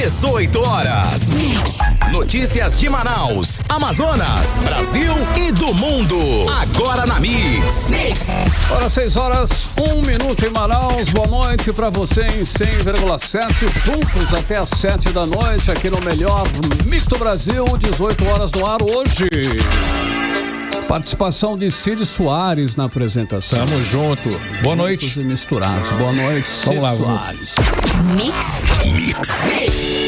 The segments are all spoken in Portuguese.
18 horas. Notícias de Manaus, Amazonas, Brasil e do mundo. Agora na Mix. Ora, 6 horas, 1 minuto em Manaus. Boa noite pra você em 100,7. Juntos até às 7 da noite aqui no melhor Mix do Brasil. 18 horas no ar hoje. Participação de Cid Soares na apresentação. Tamo junto. Boa noite. Juntos e misturados. Boa noite, Cid Soares. Mix.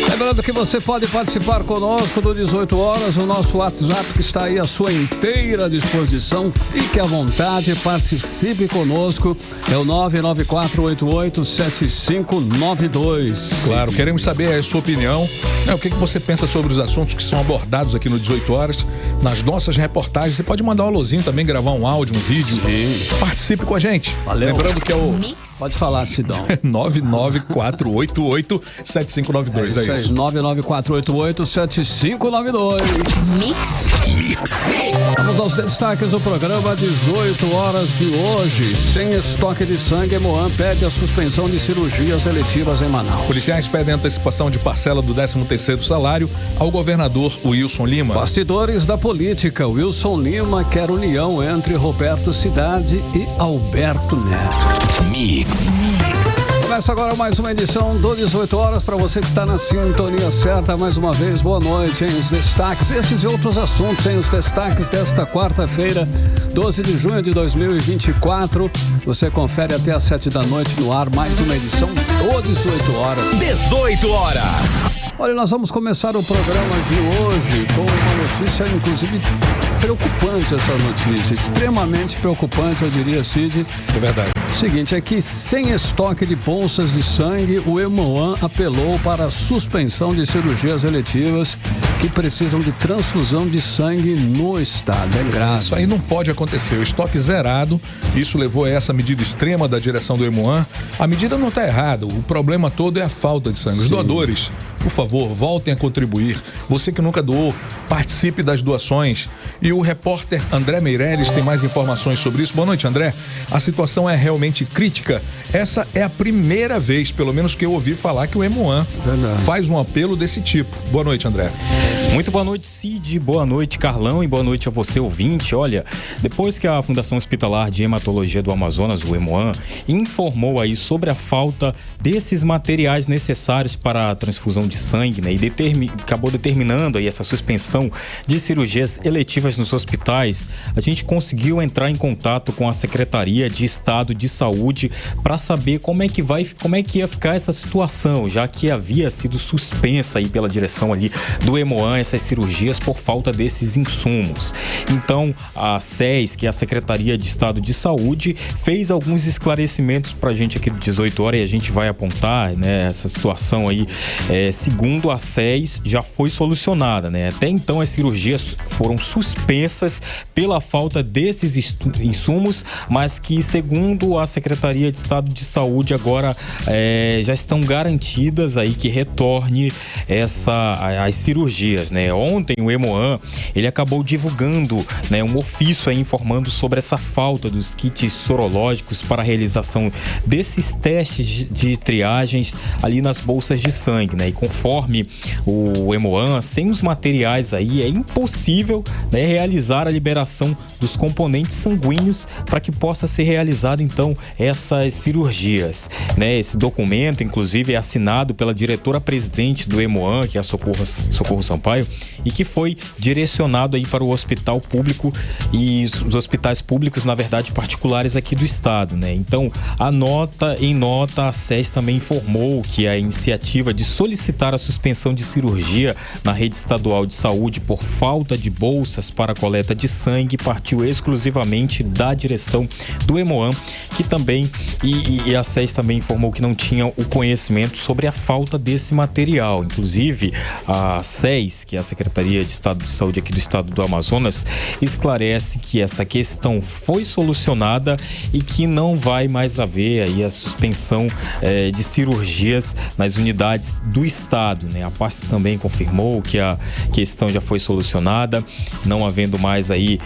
Lembrando que você pode participar conosco do 18 horas. O nosso WhatsApp que está aí à sua inteira disposição. Fique à vontade, participe conosco. É o 994887592. Claro, queremos saber a sua opinião. O que você pensa sobre os assuntos que são abordados aqui no 18 horas, nas nossas reportagens. Você pode mandar um alôzinho também, gravar um áudio, um vídeo. Sim. Participe com a gente. Valeu. Lembrando que é o Pode falar, Sidão. 994887592. É isso aí. 994887592. Vamos aos destaques do programa 18 horas de hoje. Sem estoque de sangue, Moan pede a suspensão de cirurgias eletivas em Manaus. Policiais pedem antecipação de parcela do 13º salário ao governador Wilson Lima. Bastidores da política. Wilson Lima quer união entre Roberto Cidade e Alberto Neto. Mix. Começa agora mais uma edição do 18 horas para você que está na sintonia certa. Mais uma vez, boa noite, hein? Os destaques, esses e outros assuntos, hein? Os destaques desta quarta-feira, 12 de junho de 2024. Você confere até às 7 da noite no ar, mais uma edição do 18 horas. 18 horas. Olha, nós vamos começar o programa de hoje com uma notícia, inclusive, preocupante essa notícia. Extremamente preocupante, eu diria, Cid. É verdade. O seguinte, é que sem estoque de bolsas de sangue, o Hemoan apelou para a suspensão de cirurgias eletivas que precisam de transfusão de sangue no estado. É grave. Isso aí não pode acontecer. O estoque zerado, isso levou a essa medida extrema da direção do Hemoan. A medida não está errada, o problema todo é a falta de sangue. Os doadores, por favor, voltem a contribuir. Você que nunca doou, participe das doações. E o repórter André Meirelles tem mais informações sobre isso. Boa noite, André. A situação é realmente crítica. Essa é a primeira vez, pelo menos, que eu ouvi falar que o Hemoan faz um apelo desse tipo. Boa noite, André. Muito boa noite, Cid. Boa noite, Carlão. E boa noite a você, ouvinte. Olha, depois que a Fundação Hospitalar de Hematologia do Amazonas, o Hemoan, informou aí sobre a falta desses materiais necessários para a transfusão de sangue, né? E acabou determinando aí essa suspensão de cirurgias eletivas nos hospitais, a gente conseguiu entrar em contato com a Secretaria de Estado de Saúde para saber como é que ia ficar essa situação, já que havia sido suspensa aí pela direção ali do Hemoan essas cirurgias por falta desses insumos. Então, a SES, que é a Secretaria de Estado de Saúde, fez alguns esclarecimentos pra gente aqui do 18 horas e a gente vai apontar, né, essa situação aí. Segundo a SES, já foi solucionada, né? Até então as cirurgias foram suspensas pela falta desses insumos, mas que, segundo a Secretaria de Estado de Saúde, agora já estão garantidas aí que retorne as cirurgias, né? Ontem o Hemoan, ele acabou divulgando, né, um ofício aí informando sobre essa falta dos kits sorológicos para a realização desses testes de triagens ali nas bolsas de sangue, né? E conforme o Hemoan, sem os materiais aí é impossível, né, realizar a liberação dos componentes sanguíneos para que possa ser realizada então essas cirurgias, né? Esse documento, inclusive, é assinado pela diretora-presidente do Hemoan, que é a Socorro Sampaio, e que foi direcionado aí para o hospital público e os hospitais públicos, na verdade, particulares aqui do estado, né? Então, em nota, a SES também informou que a iniciativa de solicitar a suspensão de cirurgia na rede estadual de saúde por falta de bolsas para a coleta de sangue partiu exclusivamente da direção do Hemoan, que também, e a SES também informou que não tinha o conhecimento sobre a falta desse material. Inclusive, a SES, que é a Secretaria de Estado de Saúde aqui do estado do Amazonas, esclarece que essa questão foi solucionada e que não vai mais haver aí a suspensão de cirurgias nas unidades do estado, né? A pasta também confirmou que a questão já foi solucionada, não havendo mais aí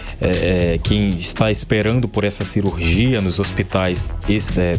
quem está esperando por essa cirurgia nos hospitais,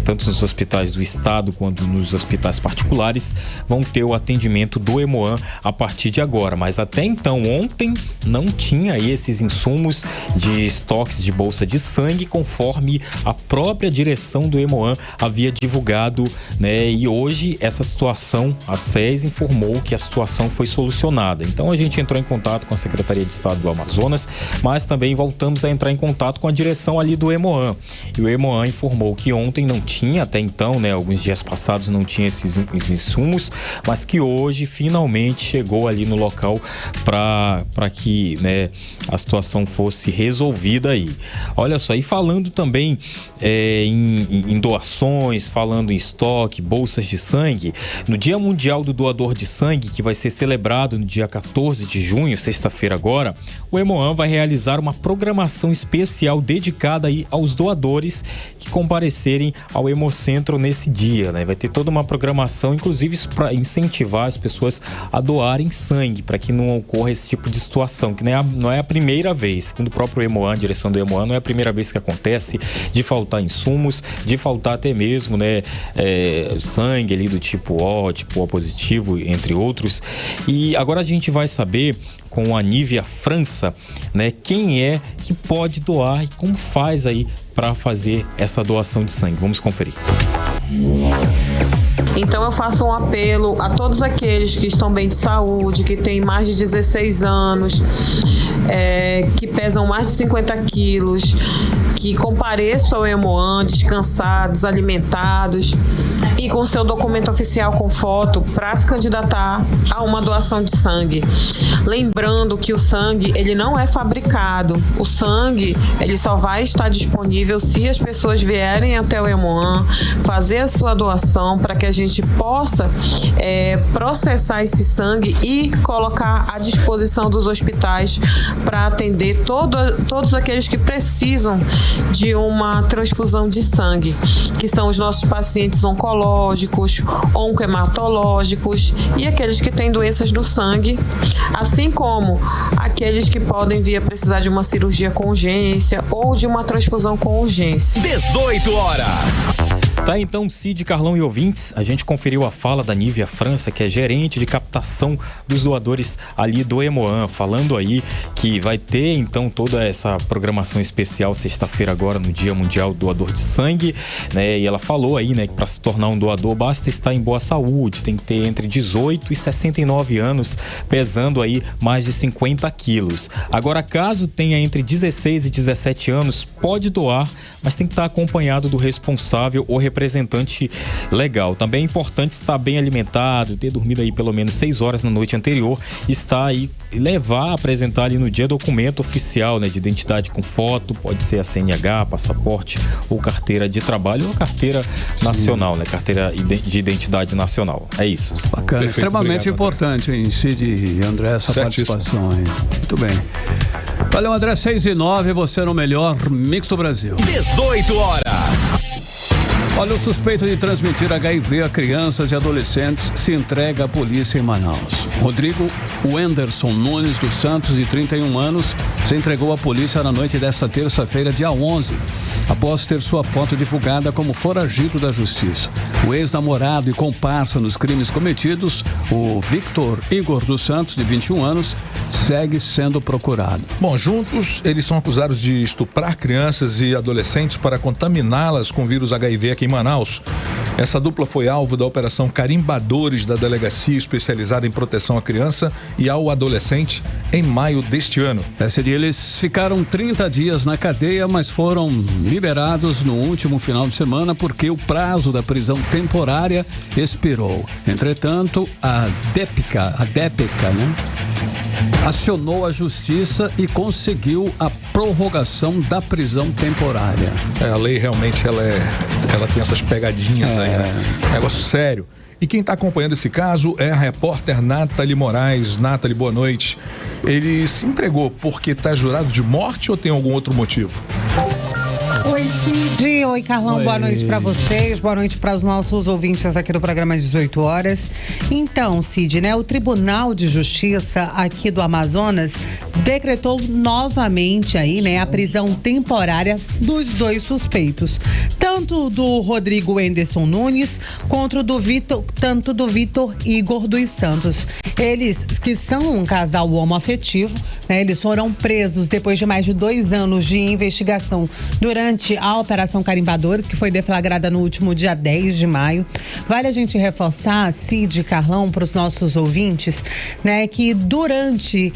tanto nos hospitais do estado quanto nos hospitais particulares, vão ter o atendimento do Hemoan a partir de agora. Mas até então, ontem, não tinha aí esses insumos de estoques de bolsa de sangue, conforme a própria direção do Hemoan havia divulgado, né? E hoje essa situação, a SES informou que a situação foi solucionada. Então a gente entrou em contato com a Secretaria de Estado do Amazonas, mas também voltamos a entrar em contato com a direção ali do Hemoan. E o Hemoan informou que ontem não tinha, até então, né, alguns dias passados não tinha esses insumos, mas que hoje finalmente chegou ali no local para que, né, a situação fosse resolvida aí. Olha só, e falando também em doações, falando em estoque, bolsas de sangue, no Dia Mundial do Doador de Sangue, que vai ser celebrado no dia 14 de junho, sexta-feira agora, o Hemoan vai realizar uma programação especial dedicada aí aos doadores que comparecerem ao Hemocentro nesse dia, né? Vai ter toda uma programação, inclusive para incentivar as pessoas a doarem sangue, para que não ocorra esse tipo de situação, que não é a primeira vez, segundo o próprio Hemoan, a direção do Hemoan, não é a primeira vez que acontece de faltar insumos, de faltar até mesmo, né, sangue ali do tipo O positivo, entre outros. E agora a gente vai saber com a Nívia França, né, quem é que pode doar e como faz aí para fazer essa doação de sangue. Vamos conferir. Então eu faço um apelo a todos aqueles que estão bem de saúde, que têm mais de 16 anos, que pesam mais de 50 quilos, que compareçam ao Hemoan descansados, alimentados e com seu documento oficial com foto para se candidatar a uma doação de sangue. Lembrando que o sangue, ele não é fabricado. O sangue, ele só vai estar disponível se as pessoas vierem até o Hemoan, fazer a sua doação para que a gente possa processar esse sangue e colocar à disposição dos hospitais para atender todos aqueles que precisam de uma transfusão de sangue, que são os nossos pacientes oncológicos, oncohematológicos e aqueles que têm doenças do sangue, assim como aqueles que podem vir a precisar de uma cirurgia com urgência ou de uma transfusão com urgência. 18 horas. Tá, então, Cid, Carlão e ouvintes, a gente conferiu a fala da Nívia França, que é gerente de captação dos doadores ali do Hemoan, falando aí que vai ter, então, toda essa programação especial sexta-feira agora, no Dia Mundial do Doador de Sangue, né? E ela falou aí, né, que para se tornar um doador basta estar em boa saúde, tem que ter entre 18 e 69 anos, pesando aí mais de 50 quilos. Agora, caso tenha entre 16 e 17 anos, pode doar, mas tem que estar acompanhado do responsável ou representante legal. Também é importante estar bem alimentado, ter dormido aí pelo menos 6 horas na noite anterior, estar aí, apresentar ali no dia documento oficial, né, de identidade com foto, pode ser a CNH, passaporte ou carteira de trabalho ou carteira nacional, né, carteira de identidade nacional. É isso. Bacana, perfeito, extremamente obrigado, importante, hein, Cid e André, essa participação aí. Muito bem. Valeu, André, 6:09, você no melhor mix do Brasil. 18 horas. Olha, o suspeito de transmitir HIV a crianças e adolescentes se entrega à polícia em Manaus. Rodrigo Wenderson Nunes dos Santos, de 31 anos, se entregou à polícia na noite desta terça-feira, dia 11, após ter sua foto divulgada como foragido da justiça. O ex-namorado e comparsa nos crimes cometidos, o Victor Igor dos Santos, de 21 anos, segue sendo procurado. Bom, juntos eles são acusados de estuprar crianças e adolescentes para contaminá-las com vírus HIV aqui em Manaus. Essa dupla foi alvo da operação Carimbadores da Delegacia Especializada em Proteção à Criança e ao Adolescente em maio deste ano. Esse dia eles ficaram 30 dias na cadeia, mas foram liberados no último final de semana porque o prazo da prisão temporária expirou. Entretanto, a DEPCA, né, acionou a justiça e conseguiu a prorrogação da prisão temporária. A lei realmente ela tem essas pegadinhas aí, né? Negócio sério. E quem está acompanhando esse caso é a repórter Nathalie Moraes. Nathalie, boa noite. Ele se entregou porque está jurado de morte ou tem algum outro motivo? Oi, Cid. Oi, Carlão. Oi. Boa noite para vocês. Boa noite para os nossos ouvintes aqui do programa 18 horas. Então, Cid, né? O Tribunal de Justiça aqui do Amazonas decretou novamente aí, né, a prisão temporária dos dois suspeitos. Tanto do Rodrigo Wenderson Nunes quanto do Vitor Igor dos Santos. Eles, que são um casal homoafetivo, né? Eles foram presos depois de mais de 2 anos de investigação durante a Operação Carimbadores, que foi deflagrada no último dia 10 de maio. Vale a gente reforçar, Cid e Carlão, para os nossos ouvintes, né, que durante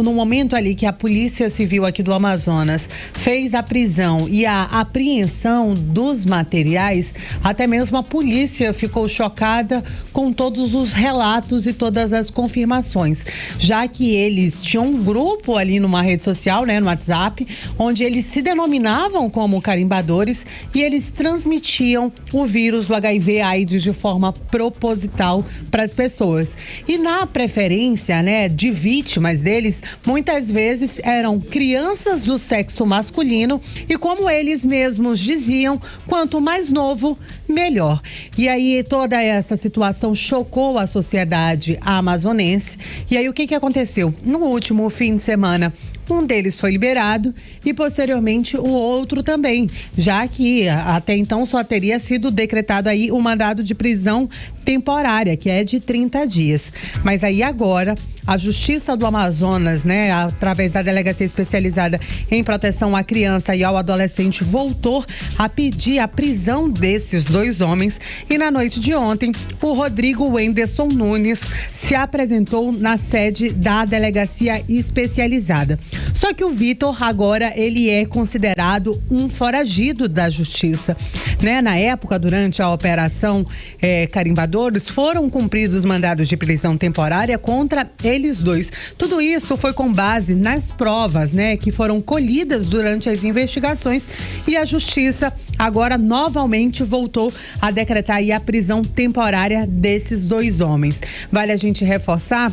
no momento ali que a Polícia Civil aqui do Amazonas fez a prisão e a apreensão dos materiais, até mesmo a polícia ficou chocada com todos os relatos e todas as confirmações, já que eles tinham um grupo ali numa rede social, né, no WhatsApp, onde eles se denominavam como carimbadores e eles transmitiam o vírus do HIV/AIDS de forma proposital para as pessoas. E na preferência, né, de vítimas deles, muitas vezes eram crianças do sexo masculino e, como eles mesmos diziam, quanto mais novo, melhor. E aí toda essa situação chocou a sociedade amazonense. E aí o que aconteceu? No último fim de semana, um deles foi liberado e posteriormente o outro também, já que até então só teria sido decretado aí um mandado de prisão temporária, que é de 30 dias. Mas aí agora a Justiça do Amazonas, né, através da Delegacia Especializada em Proteção à Criança e ao Adolescente, voltou a pedir a prisão desses dois homens. E na noite de ontem, o Rodrigo Wenderson Nunes se apresentou na sede da Delegacia Especializada. Só que o Vitor agora ele é considerado um foragido da Justiça, né? Na época, durante a Operação Carimbadores, foram cumpridos mandados de prisão temporária contra eles dois. Tudo isso foi com base nas provas, né, que foram colhidas durante as investigações, e a Justiça agora novamente voltou a decretar aí a prisão temporária desses dois homens. Vale a gente reforçar,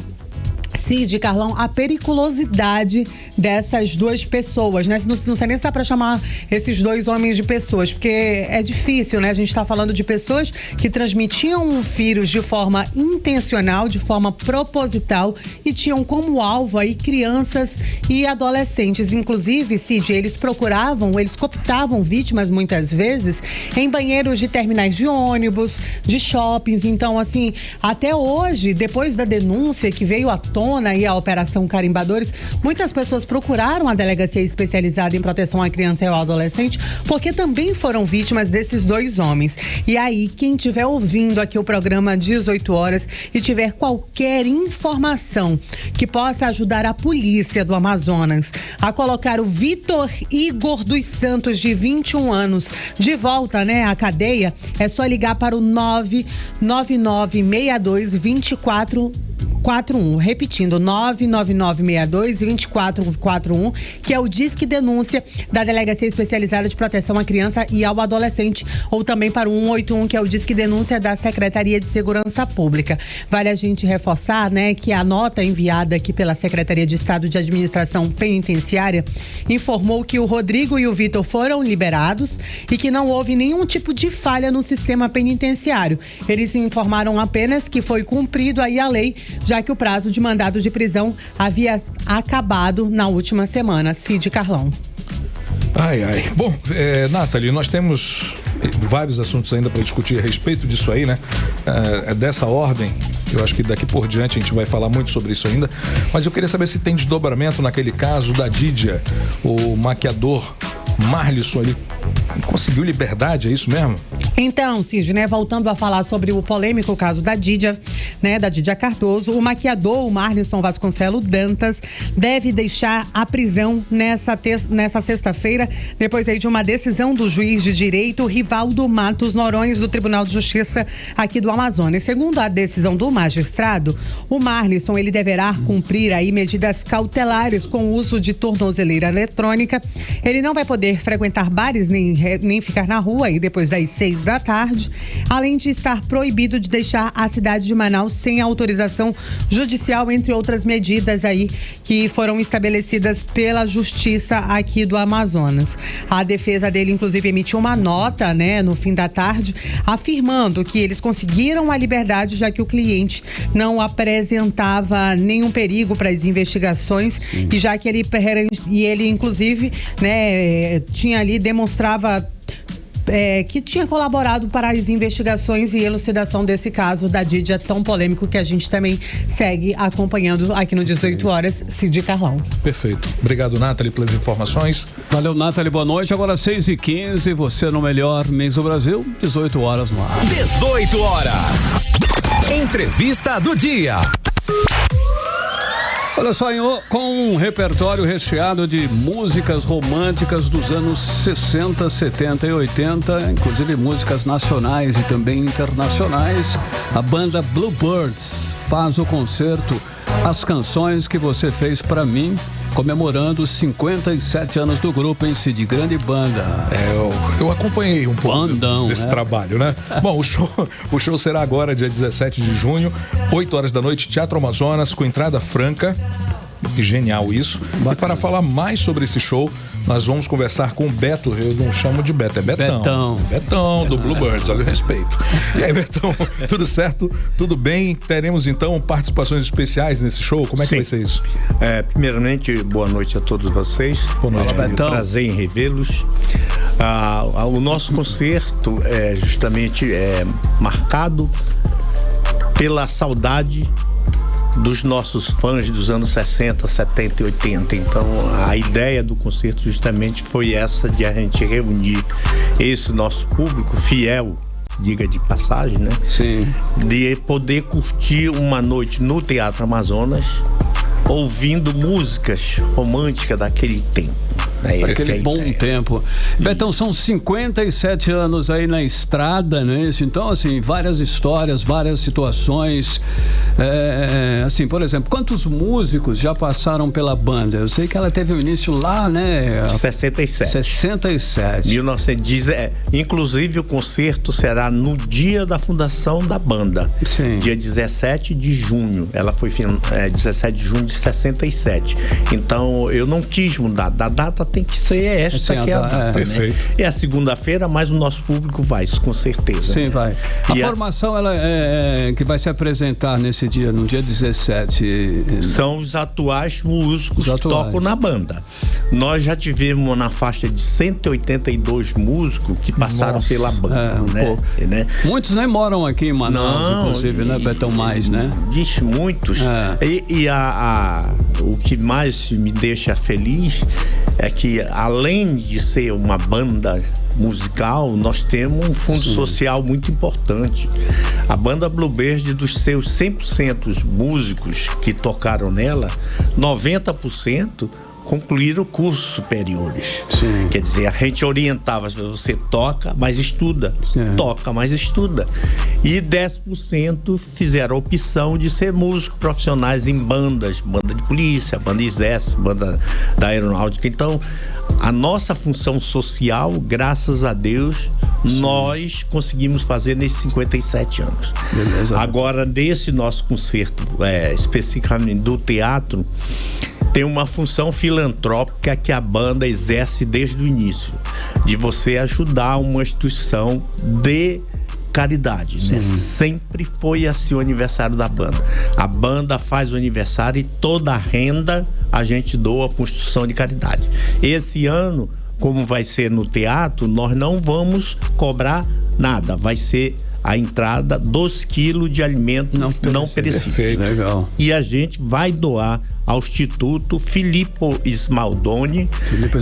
Cid, Carlão, a periculosidade dessas duas pessoas, né? Não sei nem se dá pra chamar esses dois homens de pessoas, porque é difícil, né? A gente tá falando de pessoas que transmitiam um vírus de forma intencional, de forma proposital, e tinham como alvo aí crianças e adolescentes. Inclusive, Cid, eles cooptavam vítimas muitas vezes em banheiros de terminais de ônibus, de shoppings. Então, assim, até hoje, depois da denúncia que veio à tona e a Operação Carimbadores, muitas pessoas procuraram a Delegacia Especializada em Proteção à Criança e ao Adolescente porque também foram vítimas desses dois homens. E aí, quem estiver ouvindo aqui o programa 18 horas e tiver qualquer informação que possa ajudar a polícia do Amazonas a colocar o Vitor Igor dos Santos, de 21 anos, de volta, né, à cadeia, é só ligar para o 99962-2441, repetindo, 99962-2441, que é o Disque Denúncia da Delegacia Especializada de Proteção à Criança e ao Adolescente, ou também para o 181, que é o Disque Denúncia da Secretaria de Segurança Pública. Vale a gente reforçar, né, que a nota enviada aqui pela Secretaria de Estado de Administração Penitenciária informou que o Rodrigo e o Vitor foram liberados e que não houve nenhum tipo de falha no sistema penitenciário. Eles informaram apenas que foi cumprido aí a lei, já que o prazo de mandado de prisão havia acabado na última semana. Cid, Carlão. Bom, Nathalie, nós temos vários assuntos ainda para discutir a respeito disso aí, né? Dessa ordem, eu acho que daqui por diante a gente vai falar muito sobre isso ainda, mas eu queria saber se tem desdobramento naquele caso da Didia, o maquiador Marlisson, ele conseguiu liberdade, é isso mesmo? Então, Cid, né, voltando a falar sobre o polêmico caso da Didia, né, da Didia Cardoso, o maquiador, o Marlisson Vasconcelos Dantas, deve deixar a prisão nessa sexta-feira, depois aí de uma decisão do juiz de direito Rivaldo Matos Noronha, do Tribunal de Justiça aqui do Amazonas. Segundo a decisão do magistrado, o Marlisson, ele deverá cumprir aí medidas cautelares com o uso de tornozeleira eletrônica. Ele não vai poder frequentar bares nem ficar na rua aí depois das 6 da tarde, além de estar proibido de deixar a cidade de Manaus sem autorização judicial, entre outras medidas aí que foram estabelecidas pela Justiça aqui do Amazonas. A defesa dele, inclusive, emitiu uma nota, né, no fim da tarde, afirmando que eles conseguiram a liberdade, já que o cliente não apresentava nenhum perigo para as investigações. Sim. E já que ele inclusive, né, tinha ali, demonstrava que tinha colaborado para as investigações e elucidação desse caso da Didia tão polêmico que a gente também segue acompanhando aqui no 18 horas, Cid Carlão. Perfeito. Obrigado, Nathalie, pelas informações. Valeu, Nathalie, boa noite. Agora 6h15, você no melhor mês do Brasil, 18 horas no ar. 18 horas. Entrevista do dia. Olha só, com um repertório recheado de músicas românticas dos anos 60, 70 e 80, inclusive músicas nacionais e também internacionais, a banda Bluebirds faz o concerto As Canções que Você Fez Pra Mim, comemorando os 57 anos do grupo em si, de grande banda. Eu acompanhei um pouco desse trabalho, né? Bom, o show será agora, dia 17 de junho, 8 horas da noite, Teatro Amazonas, com entrada franca. Genial isso. Bacana. E para falar mais sobre esse show, nós vamos conversar com o Beto. Eu não chamo de Beto, é Betão. Betão do Bluebirds, olha o respeito. E aí, Betão, tudo certo? Tudo bem? Teremos então participações especiais nesse show? Como é que vai ser isso? Primeiramente, boa noite a todos vocês. Boa noite, Betão. Prazer em revê-los. O nosso concerto é justamente marcado pela saudade dos nossos fãs dos anos 60, 70 e 80. Então, a ideia do concerto justamente foi essa, de a gente reunir esse nosso público fiel, diga de passagem, né? Sim. De poder curtir uma noite no Teatro Amazonas, ouvindo músicas românticas daquele tempo. Aquele bom tempo. Betão, são 57 anos aí na estrada, né? Então, assim, várias histórias, várias situações. Assim, por exemplo, quantos músicos já passaram pela banda? Eu sei que ela teve o início lá, né? 67. 1910. Inclusive, o concerto será no dia da fundação da banda. Sim. Dia 17 de junho. Ela foi 17 de junho de 67. Então, eu não quis mudar. Da data tem que ser esta, que é a data, perfeito. Né? É a segunda-feira, mas o nosso público vai, com certeza. Sim, né? vai. A formação ela que vai se apresentar nesse dia, no dia 17. São os atuais músicos que tocam na banda. Nós já tivemos na faixa de 182 músicos que passaram pela banda, né? Muitos nem moram aqui em Manaus, inclusive, né, Betão? Mais, né? Diz muitos. O que mais me deixa feliz é que, além de ser uma banda musical, nós temos um fundo social muito importante. A banda Bluebirds, dos seus 100% músicos que tocaram nela, 90% concluíram cursos superiores. Sim. Quer dizer, a gente orientava: você toca, mas estuda. Sim. Toca, mas estuda. E 10% fizeram a opção de ser músicos profissionais em bandas, banda de polícia, banda exército, banda da aeronáutica. Então, a nossa função social, graças a Deus, nós conseguimos fazer nesses 57 anos. Beleza. Agora, desse nosso concerto, especificamente do teatro, tem uma função filantrópica que a banda exerce desde o início, de você ajudar uma instituição de caridade, né? Sempre foi assim o aniversário da banda. A banda faz o aniversário e toda a renda a gente doa para uma instituição de caridade. Esse ano, como vai ser no teatro, nós não vamos cobrar nada, vai ser a entrada 2 quilos de alimento não perecível. Legal. E a gente vai doar ao Instituto Filippo Smaldoni,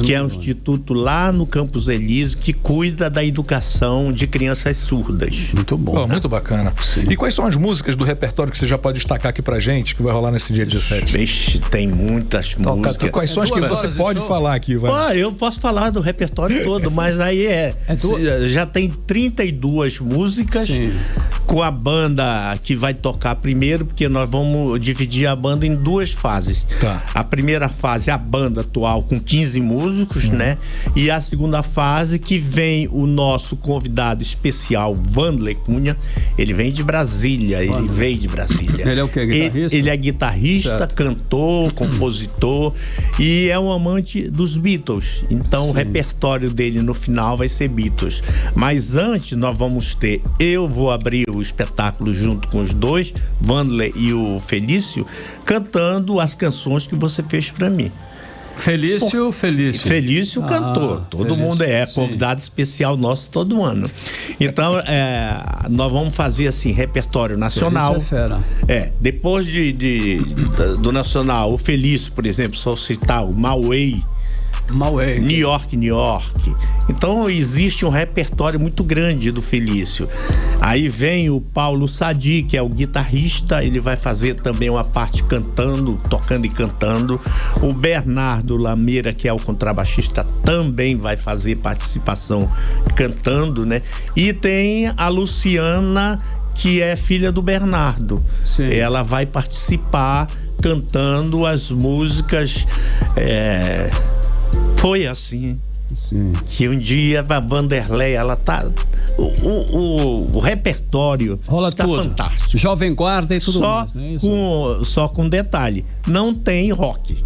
que é um instituto lá no Campos Elísio, que cuida da educação de crianças surdas. Muito bom. Muito bacana. Sim. E quais são as músicas do repertório que você já pode destacar aqui pra gente, que vai rolar nesse dia 17? Vixe, tem muitas músicas. Quais são as que você pode falar aqui? Eu posso falar do repertório todo, mas aí já tem 32 músicas músicas. Sim. Com a banda que vai tocar primeiro, porque nós vamos dividir a banda em 2 fases. Tá. A primeira fase é a banda atual com 15 músicos, né? E a segunda fase que vem o nosso convidado especial, Vanderlei Cunha. Ele vem de Brasília, ele veio de Brasília. Ele é o quê? Guitarrista? Ele é guitarrista, certo. cantor, compositor e é um amante dos Beatles. Então o repertório dele no final vai ser Beatles. Mas antes nós vamos ter, eu vou abrir o espetáculo junto com os 2, Vanderlei e o Felício, cantando as canções que você fez pra mim. Felício. Felício cantor. Todo Felício, mundo é sim. convidado especial nosso todo ano. Então, nós vamos fazer assim, repertório nacional. Felício é fera. Depois do nacional, o Felício, por exemplo, só citar o Mauei, New York. Então existe um repertório muito grande do Felício. Aí vem o Paulo Sadi, que é o guitarrista, ele vai fazer também uma parte cantando, tocando e cantando. O Bernardo Lameira, que é o contrabaixista, também vai fazer participação cantando, né? E tem a Luciana, que é filha do Bernardo. Sim. Ela vai participar cantando as músicas. Foi assim. Sim. Que um dia a Vanderlei, ela tá. O repertório Rola está tudo. fantástico. Jovem Guarda e tudo Só mais, não é isso? só com detalhe: não tem rock.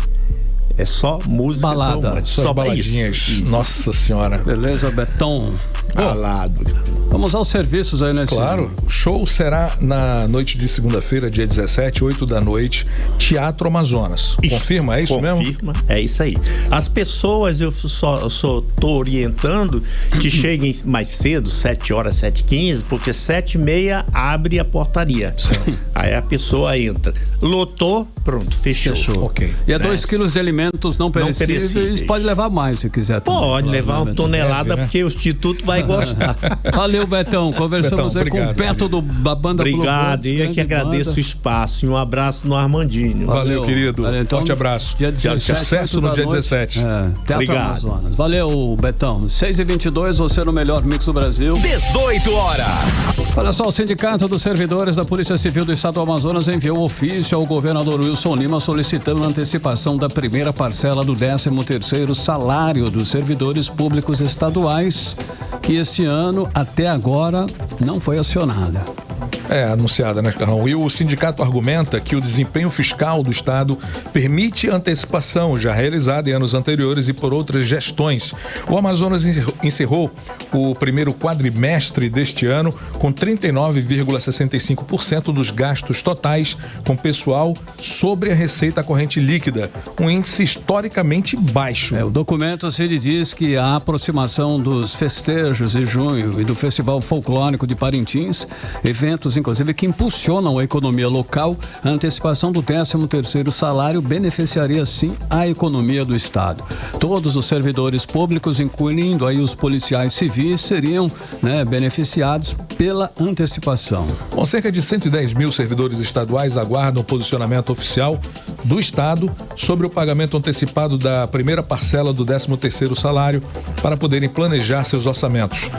É só música, Balada. Só baladinhas. isso. Nossa senhora. Beleza, Betão? Balado. Vamos aos serviços aí, né, Cid? Claro, o show será na noite de segunda-feira, dia 17, 8 da noite, Teatro Amazonas. Confirma, é isso mesmo? Confirma, é isso aí. As pessoas, eu só tô orientando que cheguem mais cedo, 7 horas, 7h15, porque 7h30 abre a portaria. Aí a pessoa entra. Lotou, pronto, fechou. Ok. E é 2 quilos de alimentos não perecíveis. Pode levar mais se quiser. Também. Pode levar uma tonelada, né? porque o Instituto vai gostar. Valeu, Betão. Conversamos Betão, aí com o obrigado. Beto da banda Obrigado, Blue e eu que agradeço o espaço. E um abraço no Armandinho. Valeu, querido. Então, Forte abraço. Dia 17, Sucesso 8 no da dia noite. 17. Teatro Obrigado. Amazonas. Valeu, Betão. 6h22, você no melhor mix do Brasil. 18 horas. Olha só, o Sindicato dos Servidores da Polícia Civil do Estado do Amazonas enviou um ofício ao governador Wilson Lima solicitando a antecipação da primeira parcela do 13º salário dos servidores públicos estaduais, que este ano, até agora, não foi acionada. Anunciada, né, Carrão? E o sindicato argumenta que o desempenho fiscal do Estado permite antecipação já realizada em anos anteriores e por outras gestões. O Amazonas encerrou o primeiro quadrimestre deste ano com 39,65% dos gastos totais com pessoal sobre a receita corrente líquida, um índice historicamente baixo. O documento Cid diz que a aproximação dos festejos de junho e do Festival Folclórico de Parintins, eventos inclusive que impulsionam a economia local, a antecipação do 13º salário beneficiaria sim a economia do Estado. Todos os servidores públicos, incluindo aí os policiais civis, seriam beneficiados pela antecipação. Com cerca de 110 mil servidores estaduais aguardam o posicionamento oficial do Estado sobre o pagamento antecipado da primeira parcela do 13º salário para poderem planejar seus orçamentos.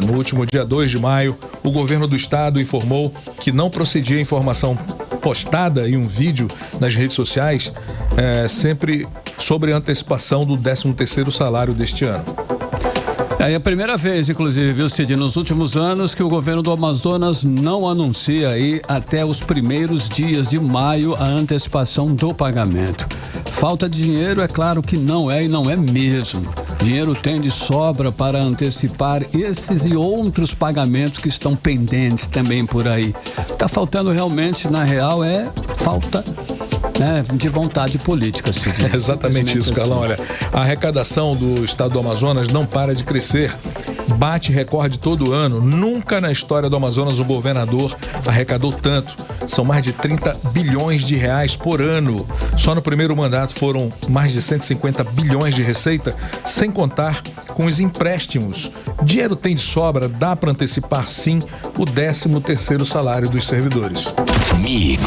No último dia 2 de maio, o governo do Estado informou que não procedia a informação postada em um vídeo nas redes sociais sempre sobre a antecipação do 13º salário deste ano. É a primeira vez, inclusive, viu, Cid, nos últimos anos que o governo do Amazonas não anuncia aí até os primeiros dias de maio a antecipação do pagamento. Falta de dinheiro, é claro que não é e não é mesmo. Dinheiro tem de sobra para antecipar esses e outros pagamentos que estão pendentes também por aí. Tá faltando realmente, na real, falta de vontade política. Assim, exatamente isso, Carlão. Olha, a arrecadação do Estado do Amazonas não para de crescer. Bate recorde todo ano. Nunca na história do Amazonas o governador arrecadou tanto. São mais de 30 bilhões de reais por ano. Só no primeiro mandato foram mais de 150 bilhões de receita, sem contar com os empréstimos. Dinheiro tem de sobra, dá para antecipar sim o 13º salário dos servidores. Mix.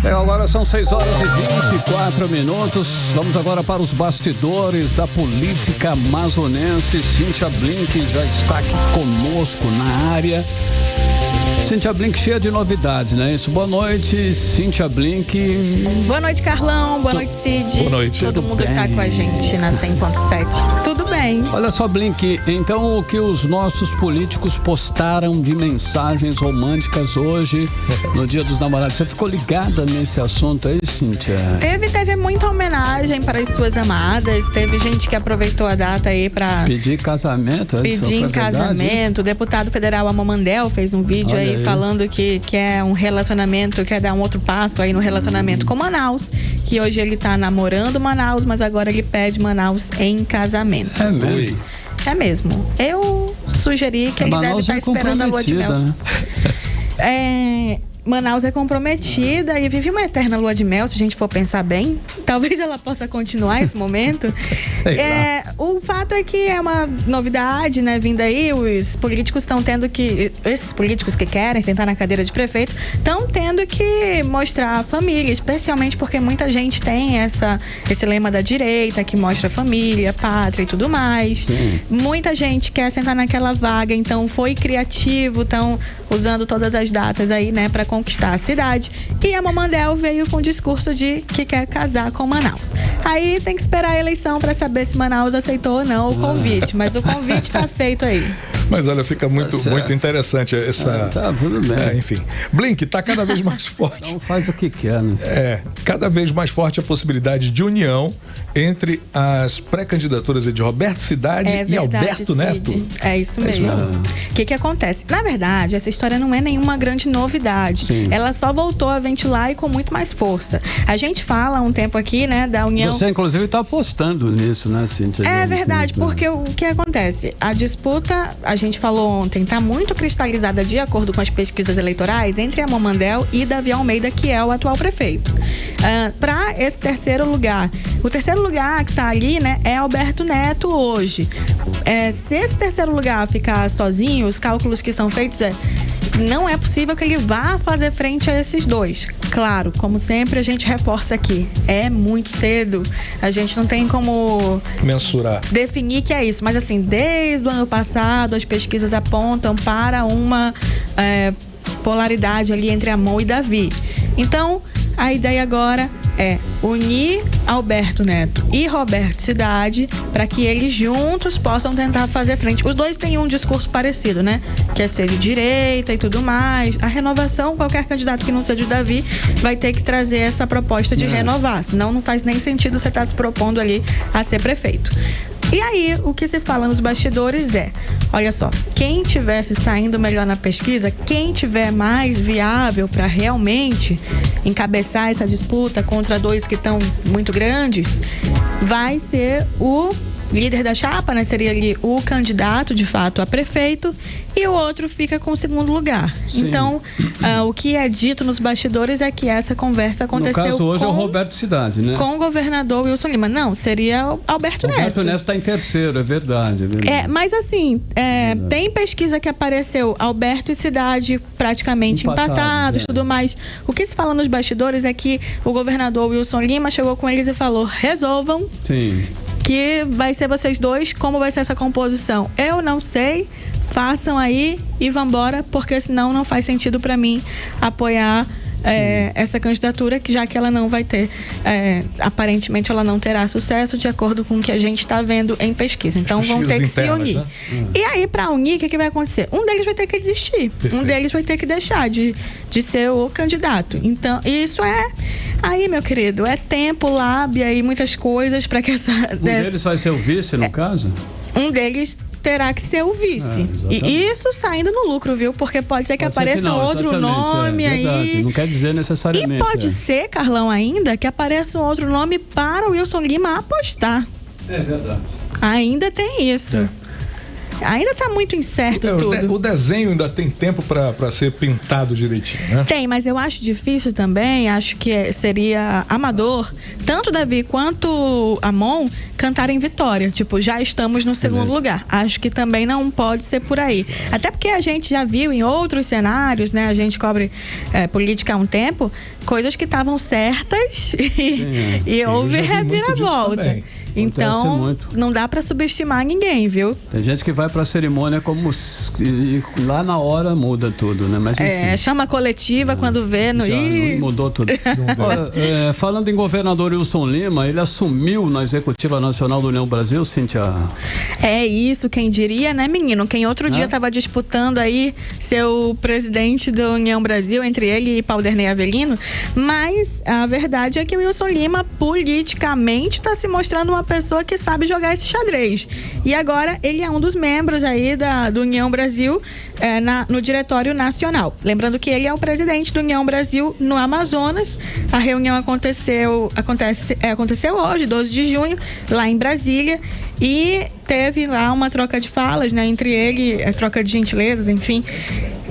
Agora são 6h24. Vamos agora para os bastidores da política amazonense. Cíntia Blink já está aqui conosco na área. Cíntia Blink cheia de novidades, né? Isso. Boa noite, Cíntia Blink. Boa noite, Carlão. Boa noite, Cid. Boa noite. Todo mundo que tá com a gente na 100.7. Tudo bem. Olha só, Blink, então o que os nossos políticos postaram de mensagens românticas hoje, no Dia dos Namorados, você ficou ligada nesse assunto aí, Cíntia? Teve muita homenagem para as suas amadas, teve gente que aproveitou a data aí para pedir casamento. Pedir em casamento. O deputado federal Amamandel fez um vídeo aí falando que quer um relacionamento, quer dar um outro passo aí no relacionamento com Manaus, que hoje ele tá namorando Manaus, mas agora ele pede Manaus em casamento. É mesmo? É mesmo. Eu sugeri que ele deve estar esperando a lua de mel. Né? Manaus é comprometida e vive uma eterna lua de mel, se a gente for pensar bem. Talvez ela possa continuar esse momento. Sei lá. O fato é que é uma novidade, né? Vindo aí, os políticos estão tendo que... Esses políticos que querem sentar na cadeira de prefeito estão tendo que mostrar a família, especialmente porque muita gente tem esse lema da direita, que mostra família, pátria e tudo mais. Sim. Muita gente quer sentar naquela vaga, então foi criativo, estão usando todas as datas aí, né, para conquistar a cidade. E a Amamandel veio com o discurso de que quer casar com Manaus. Aí tem que esperar a eleição para saber se Manaus aceitou ou não o convite, mas o convite está feito aí. Mas olha, fica muito interessante essa... Tá, tudo bem. Enfim. Blink tá cada vez mais forte. Então faz o que quer, né? Cada vez mais forte a possibilidade de união entre as pré-candidaturas de Roberto Cidade e Alberto Cid. Neto. É isso mesmo. O que acontece? Na verdade, essa história não é nenhuma grande novidade. Sim. Ela só voltou a ventilar e com muito mais força. A gente fala há um tempo aqui, né, da união... Você, inclusive, tá apostando nisso, né, Cíntia? É verdade, porque o que acontece? A disputa, a gente falou ontem, tá muito cristalizada de acordo com as pesquisas eleitorais entre a Amamandel e Davi Almeida, que é o atual prefeito. Para esse terceiro lugar, o terceiro lugar que tá ali, né, é Alberto Neto hoje. Se esse terceiro lugar ficar sozinho, os cálculos que são feitos não é possível que ele vá fazer frente a esses dois. Claro, como sempre a gente reforça aqui, é muito cedo, a gente não tem como mensurar, definir que é isso, mas assim, desde o ano passado as pesquisas apontam para uma polaridade ali entre Amon e Davi. Então, a ideia agora é unir Alberto Neto e Roberto Cidade para que eles juntos possam tentar fazer frente. Os dois têm um discurso parecido, né? Que é ser de direita e tudo mais. A renovação, qualquer candidato que não seja de Davi vai ter que trazer essa proposta de renovar, senão não faz nem sentido você estar se propondo ali a ser prefeito. E aí, o que se fala nos bastidores olha só, quem tivesse saindo melhor na pesquisa, quem tiver mais viável para realmente encabeçar essa disputa contra dois que estão muito grandes, vai ser o líder da chapa, né? Seria ali o candidato, de fato, a prefeito, e o outro fica com o segundo lugar. Sim. Então, o que é dito nos bastidores é que essa conversa aconteceu. No caso, hoje é o Roberto Cidade, né? Com o governador Wilson Lima. Não, seria o Alberto Neto. Alberto Neto está em terceiro, é verdade. Mas assim, tem pesquisa que apareceu Alberto e Cidade praticamente empatados, tudo mais. O que se fala nos bastidores é que o governador Wilson Lima chegou com eles e falou: resolvam. Sim. Que vai ser vocês dois, como vai ser essa composição? Eu não sei, façam aí e vambora, porque senão não faz sentido para mim apoiar essa candidatura, que já que ela não vai ter, aparentemente ela não terá sucesso de acordo com o que a gente está vendo em pesquisa. Então vão ter que se unir. Né? E aí, para unir, o que vai acontecer? Um deles vai ter que desistir. Perfeito. Um deles vai ter que deixar de ser o candidato. Então, isso aí, meu querido, é tempo, lábia e muitas coisas para que essa... deles vai ser o vice, no caso? Um deles terá que ser o vice. E isso saindo no lucro, viu? Porque pode ser que apareça outro nome aí. Não quer dizer necessariamente. E pode ser, Carlão, ainda que apareça um outro nome para o Wilson Lima apostar. É verdade. Ainda tem isso. ainda tá muito incerto tudo. O desenho ainda tem tempo para ser pintado direitinho, né? Tem, mas eu acho difícil também, acho que seria amador, tanto Davi quanto Amon cantarem vitória, tipo, já estamos no segundo lugar. Acho que também não pode ser por aí. Até porque a gente já viu em outros cenários, né? A gente cobre política há um tempo, coisas que estavam certas e houve reviravolta. Então, não dá pra subestimar ninguém, viu? Tem gente que vai pra cerimônia como e lá na hora muda tudo, né? Mas enfim. Chama coletiva quando vê no... mudou tudo. Olha, falando em governador Wilson Lima, ele assumiu na Executiva Nacional do União Brasil, Cíntia? É isso, quem diria, né, menino? Quem outro dia estava disputando aí ser o presidente da União Brasil, entre ele e Paulderney Avelino, mas a verdade é que o Wilson Lima, politicamente, está se mostrando uma pessoa que sabe jogar esse xadrez. E agora ele é um dos membros aí do União Brasil no Diretório Nacional. Lembrando que ele é o presidente do União Brasil no Amazonas. A reunião aconteceu hoje, 12 de junho, lá em Brasília, e teve lá uma troca de falas, né, entre ele, troca de gentilezas, enfim,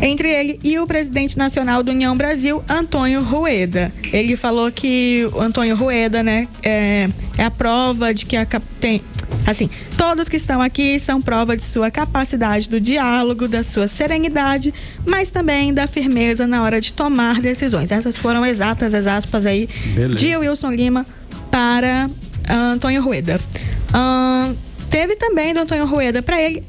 entre ele e o presidente nacional do União Brasil, Antônio Rueda. Ele falou que o Antônio Rueda, né, é a prova de que todos que estão aqui são prova de sua capacidade do diálogo, da sua serenidade, mas também da firmeza na hora de tomar decisões. Essas foram exatas as aspas aí de Wilson Lima para Antônio Rueda. Teve também do Antônio Rueda para ele.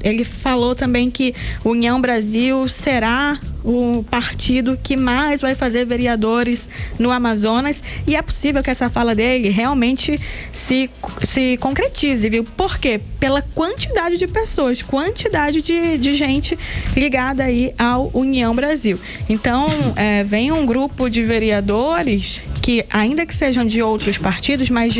Ele falou também que União Brasil será o partido que mais vai fazer vereadores no Amazonas, e é possível que essa fala dele realmente se concretize, viu? Por quê? Pela quantidade de pessoas, quantidade de gente ligada aí ao União Brasil. Então, vem um grupo de vereadores que, ainda que sejam de outros partidos, mas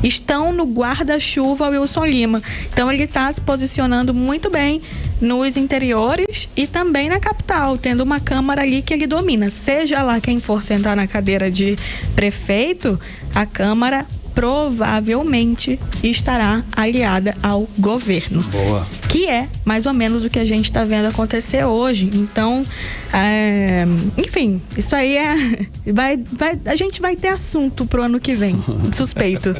estão no guarda-chuva Wilson Lima. Então, ele está se posicionando muito bem nos interiores e também na capital, tendo uma Câmara ali que ele domina. Seja lá quem for sentar na cadeira de prefeito, a Câmara provavelmente estará aliada ao governo. Boa. Que é mais ou menos o que a gente está vendo acontecer hoje. Então, enfim, isso aí a gente vai ter assunto pro ano que vem. Suspeito.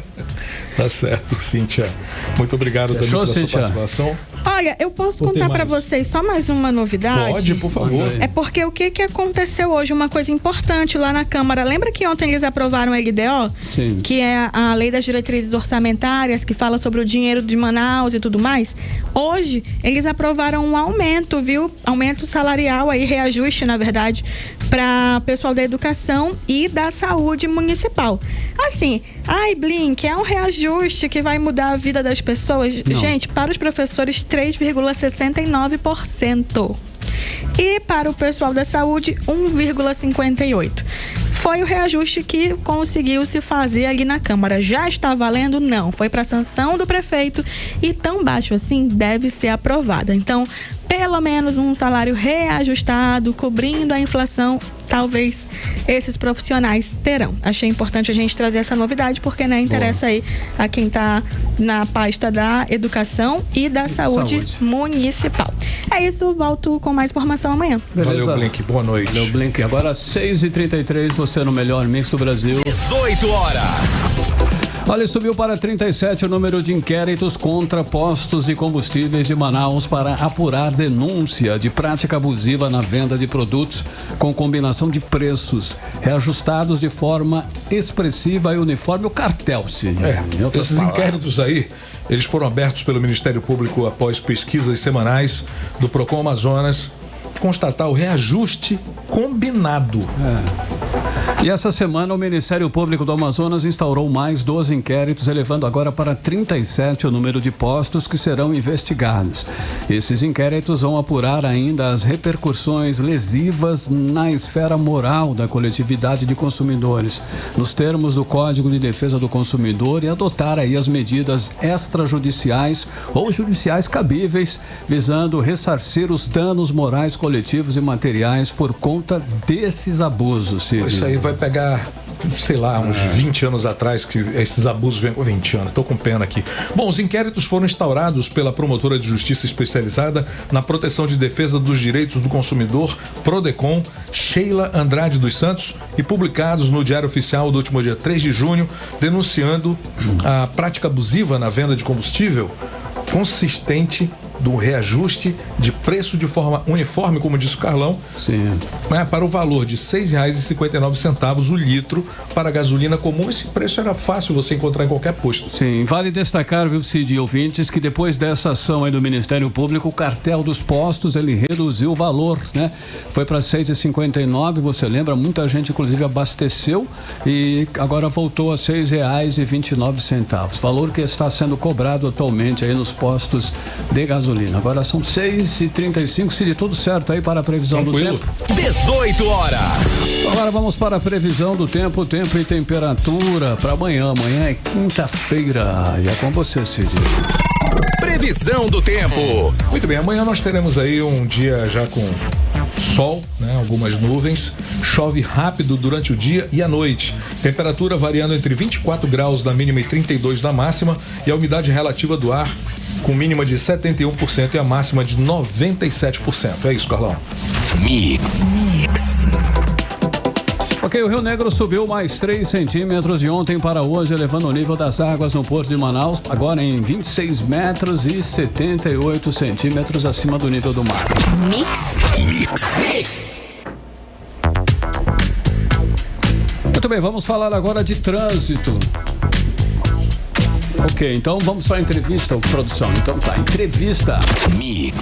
Tá certo, Cíntia. Muito obrigado também pela sua participação. Olha, eu posso contar para vocês só mais uma novidade? Pode, por favor. É porque o que aconteceu hoje, uma coisa importante lá na Câmara. Lembra que ontem eles aprovaram a LDO? Sim. Que é a Lei das Diretrizes Orçamentárias, que fala sobre o dinheiro de Manaus e tudo mais? Hoje, eles aprovaram um aumento, viu? Aumento salarial aí, reajuste, na verdade, para o pessoal da educação e da saúde municipal. Assim, Blink, é um reajuste que vai mudar a vida das pessoas? Não. Gente, para os professores, 3,69%. E para o pessoal da saúde, 1,58%. Foi o reajuste que conseguiu se fazer ali na Câmara. Já está valendo? Não. Foi para sanção do prefeito e tão baixo assim deve ser aprovada. Então, pelo menos um salário reajustado, cobrindo a inflação, talvez esses profissionais terão. Achei importante a gente trazer essa novidade, porque, né, interessa aí a quem está na pasta da educação e da saúde municipal. É isso, volto com mais informação amanhã. Beleza. Valeu, Blink, boa noite. Valeu, Blink. Agora 6h33, você no melhor mix do Brasil. 18 horas. Olha, subiu para 37 o número de inquéritos contra postos de combustíveis de Manaus para apurar denúncia de prática abusiva na venda de produtos com combinação de preços reajustados de forma expressiva e uniforme. O cartel, sim. Esses inquéritos aí, eles foram abertos pelo Ministério Público após pesquisas semanais do Procon Amazonas constatar o reajuste combinado. E essa semana o Ministério Público do Amazonas instaurou mais 12 inquéritos, elevando agora para 37 o número de postos que serão investigados. Esses inquéritos vão apurar ainda as repercussões lesivas na esfera moral da coletividade de consumidores, nos termos do Código de Defesa do Consumidor, e adotar aí as medidas extrajudiciais ou judiciais cabíveis, visando ressarcir os danos morais coletivos e materiais por conta desses abusos. Isso aí vai pegar sei lá, uns 20 anos atrás que esses abusos vêm. 20 anos, tô com pena aqui. Bom, os inquéritos foram instaurados pela promotora de justiça especializada na proteção de defesa dos direitos do consumidor, Prodecon, Sheila Andrade dos Santos, e publicados no Diário Oficial do último dia 3 de junho, denunciando a prática abusiva na venda de combustível consistente do reajuste de preço de forma uniforme, como disse o Carlão, Sim. Para o valor de R$ 6,59 o litro para a gasolina comum. Esse preço era fácil você encontrar em qualquer posto. Sim, vale destacar, viu, Cid e ouvintes, que depois dessa ação aí do Ministério Público, o cartel dos postos, ele reduziu o valor, né? Foi para R$ 6,59, você lembra? Muita gente, inclusive, abasteceu e agora voltou a R$ 6,29. Valor que está sendo cobrado atualmente aí nos postos de gasolina. Agora são 6h35, Cid, tudo certo aí para a previsão Tranquilo. do tempo? 18 horas. Agora vamos para a previsão do tempo e temperatura para amanhã. Amanhã é quinta-feira. E é com você, Cid. Previsão do tempo. Muito bem, amanhã nós teremos aí um dia já com sol, né? Algumas nuvens, chove rápido durante o dia e a noite. Temperatura variando entre 24 graus da mínima e 32 da máxima, e a umidade relativa do ar com mínima de 71% e a máxima de 97%. É isso, Carlão. Mix. Ok, o Rio Negro subiu mais 3 centímetros de ontem para hoje, elevando o nível das águas no Porto de Manaus, agora em 26 metros e 78 centímetros acima do nível do mar. Mix. Muito bem, vamos falar agora de trânsito. Ok, então vamos para a entrevista, produção. Então tá, entrevista. Mix.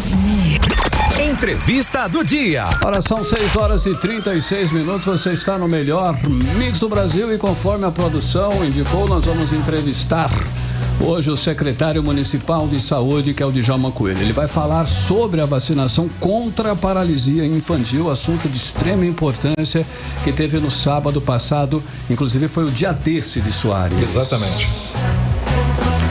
Entrevista do dia. Ora, são 6h36, você está no melhor mix do Brasil e conforme a produção indicou, nós vamos entrevistar hoje o secretário municipal de saúde, que é o Djalma Coelho. Ele vai falar sobre a vacinação contra a paralisia infantil, assunto de extrema importância que teve no sábado passado, inclusive foi o dia D, Cid Soares. Exatamente.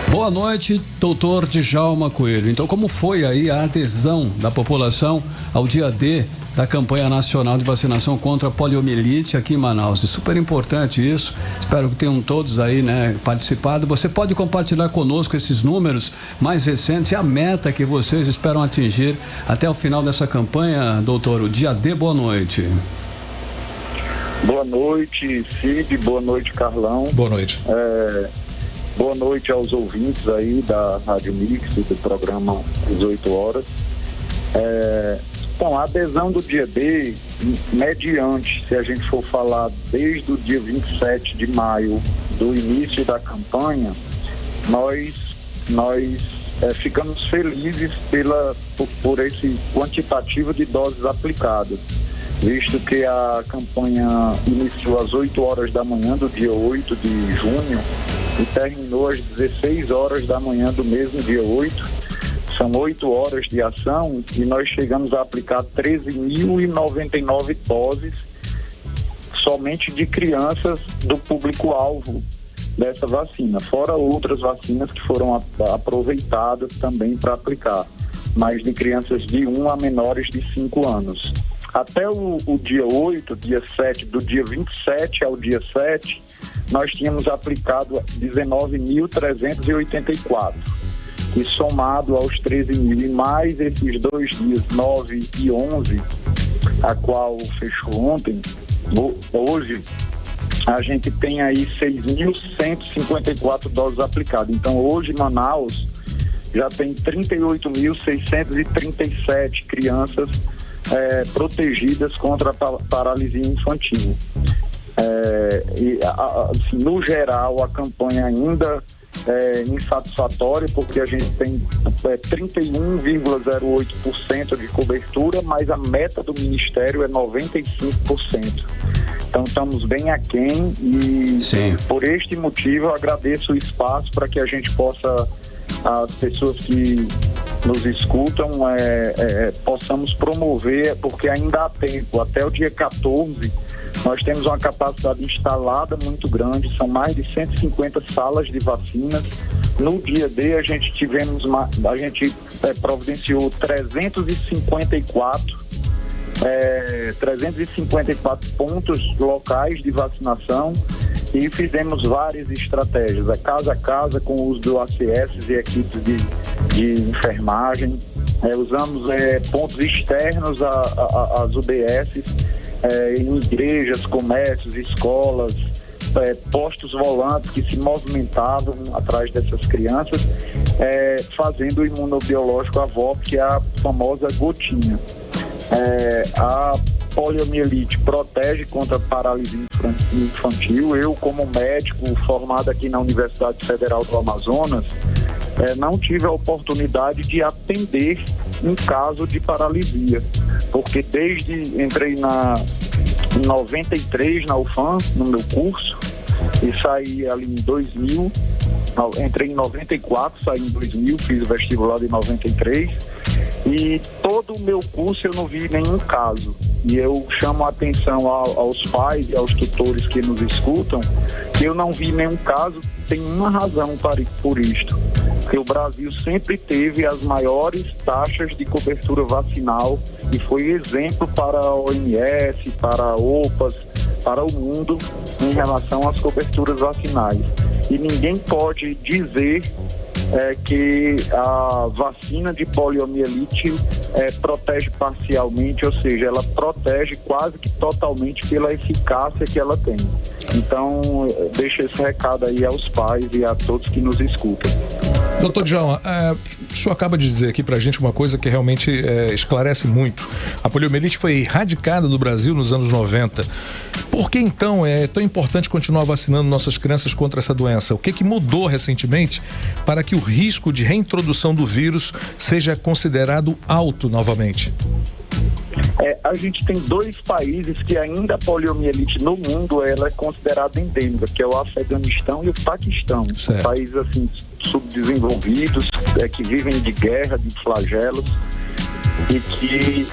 Boa noite, doutor Djalma Coelho. Então, como foi aí a adesão da população ao dia D da campanha nacional de vacinação contra a poliomielite aqui em Manaus? É super importante isso. Espero que tenham todos aí, né, participado. Você pode compartilhar conosco esses números mais recentes e a meta que vocês esperam atingir até o final dessa campanha, doutor? O dia D, boa noite. Boa noite, Cid. Boa noite, Carlão. Boa noite. Boa noite aos ouvintes aí da Rádio Mix, do programa 18 horas. Então, a adesão do dia D, mediante, se a gente for falar desde o dia 27 de maio, do início da campanha, nós ficamos felizes por esse quantitativo de doses aplicadas, visto que a campanha iniciou às 8 horas da manhã do dia 8 de junho e terminou às 16 horas da manhã do mesmo dia 8. São 8 horas de ação e nós chegamos a aplicar 13.099 doses somente de crianças do público-alvo dessa vacina, fora outras vacinas que foram aproveitadas também para aplicar, mas de crianças de 1 a menores de 5 anos. Até o dia 8, dia 7, do dia 27 ao dia 7, nós tínhamos aplicado 19.384. E somado aos 13.000 e mais esses 2 dias, 9 e 11, a qual fechou ontem, hoje a gente tem aí 6.154 doses aplicadas. Então hoje Manaus já tem 38.637 crianças protegidas contra a paralisia infantil. Assim, no geral, a campanha ainda é insatisfatória, porque a gente tem 31,08% de cobertura, mas a meta do Ministério é 95%. Então estamos bem aquém e por este motivo eu agradeço o espaço para que a gente possa, as pessoas que nos escutam, possamos promover, porque ainda há tempo, até o dia 14, nós temos uma capacidade instalada muito grande, são mais de 150 salas de vacinas. No dia D a gente providenciou 354 pontos locais de vacinação e fizemos várias estratégias, casa a casa, com o uso do ACS e equipes de enfermagem. Usamos pontos externos às UBSs, em igrejas, comércios, escolas, postos volantes que se movimentavam atrás dessas crianças, fazendo o imunobiológico AVOP, que é a famosa gotinha. A poliomielite protege contra paralisia infantil. Eu, como médico formado aqui na Universidade Federal do Amazonas, não tive a oportunidade de atender um caso de paralisia, porque entrei em 93 na UFAM, no meu curso, e saí ali em 2000, entrei em 94, saí em 2000, fiz o vestibular em 93, e todo o meu curso eu não vi nenhum caso. E eu chamo a atenção aos pais e aos tutores que nos escutam, que eu não vi nenhum caso. Tem uma razão por isto, que o Brasil sempre teve as maiores taxas de cobertura vacinal e foi exemplo para a OMS, para a OPAS, para o mundo em relação às coberturas vacinais. E ninguém pode dizer que a vacina de poliomielite protege parcialmente, ou seja, ela protege quase que totalmente pela eficácia que ela tem. Então, deixa esse recado aí aos pais e a todos que nos escutam. Doutor Djalma, o senhor acaba de dizer aqui pra gente uma coisa que realmente esclarece muito. A poliomielite foi erradicada do Brasil nos anos 90. Por que então é tão importante continuar vacinando nossas crianças contra essa doença? O que mudou recentemente para que o risco de reintrodução do vírus seja considerado alto novamente? A gente tem 2 países que ainda a poliomielite no mundo ela é considerada endêmica, que é o Afeganistão e o Paquistão. Países assim subdesenvolvidos, que vivem de guerra, de flagelos, e que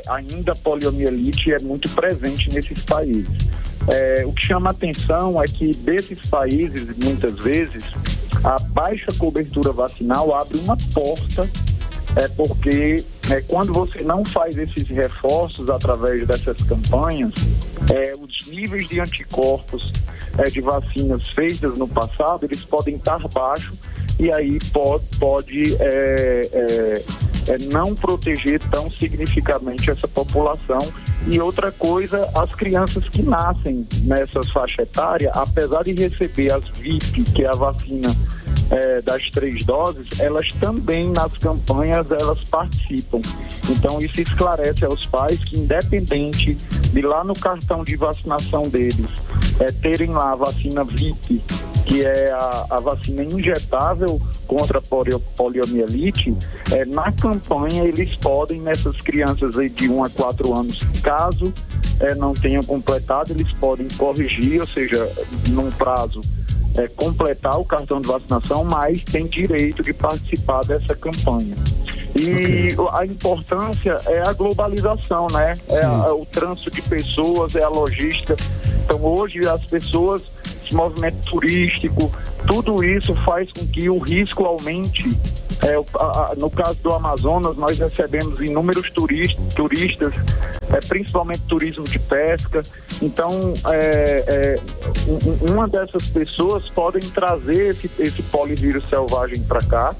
ainda a poliomielite é muito presente nesses países. O que chama a atenção é que desses países, muitas vezes, a baixa cobertura vacinal abre uma porta, porque quando você não faz esses reforços através dessas campanhas, os níveis de anticorpos de vacinas feitas no passado, eles podem estar baixos e aí pode não proteger tão significativamente essa população. E outra coisa, as crianças que nascem nessas faixas etárias, apesar de receber as VIP, que é a vacina das 3 doses, elas também nas campanhas elas participam. Então isso esclarece aos pais que, independente de lá no cartão de vacinação deles terem lá a vacina VIP, que é a vacina injetável contra a poliomielite, na campanha eles podem, nessas crianças aí de 1 a 4 anos, caso não tenham completado, eles podem corrigir, ou seja, num prazo completar o cartão de vacinação, mas tem direito de participar dessa campanha. E a importância é a globalização, né? O trânsito de pessoas, a logística. Então hoje as pessoas, esse movimento turístico, tudo isso faz com que o risco aumente. No caso do Amazonas, nós recebemos inúmeros turistas, principalmente turismo de pesca. Então, uma dessas pessoas podem trazer esse polivírus selvagem para cá.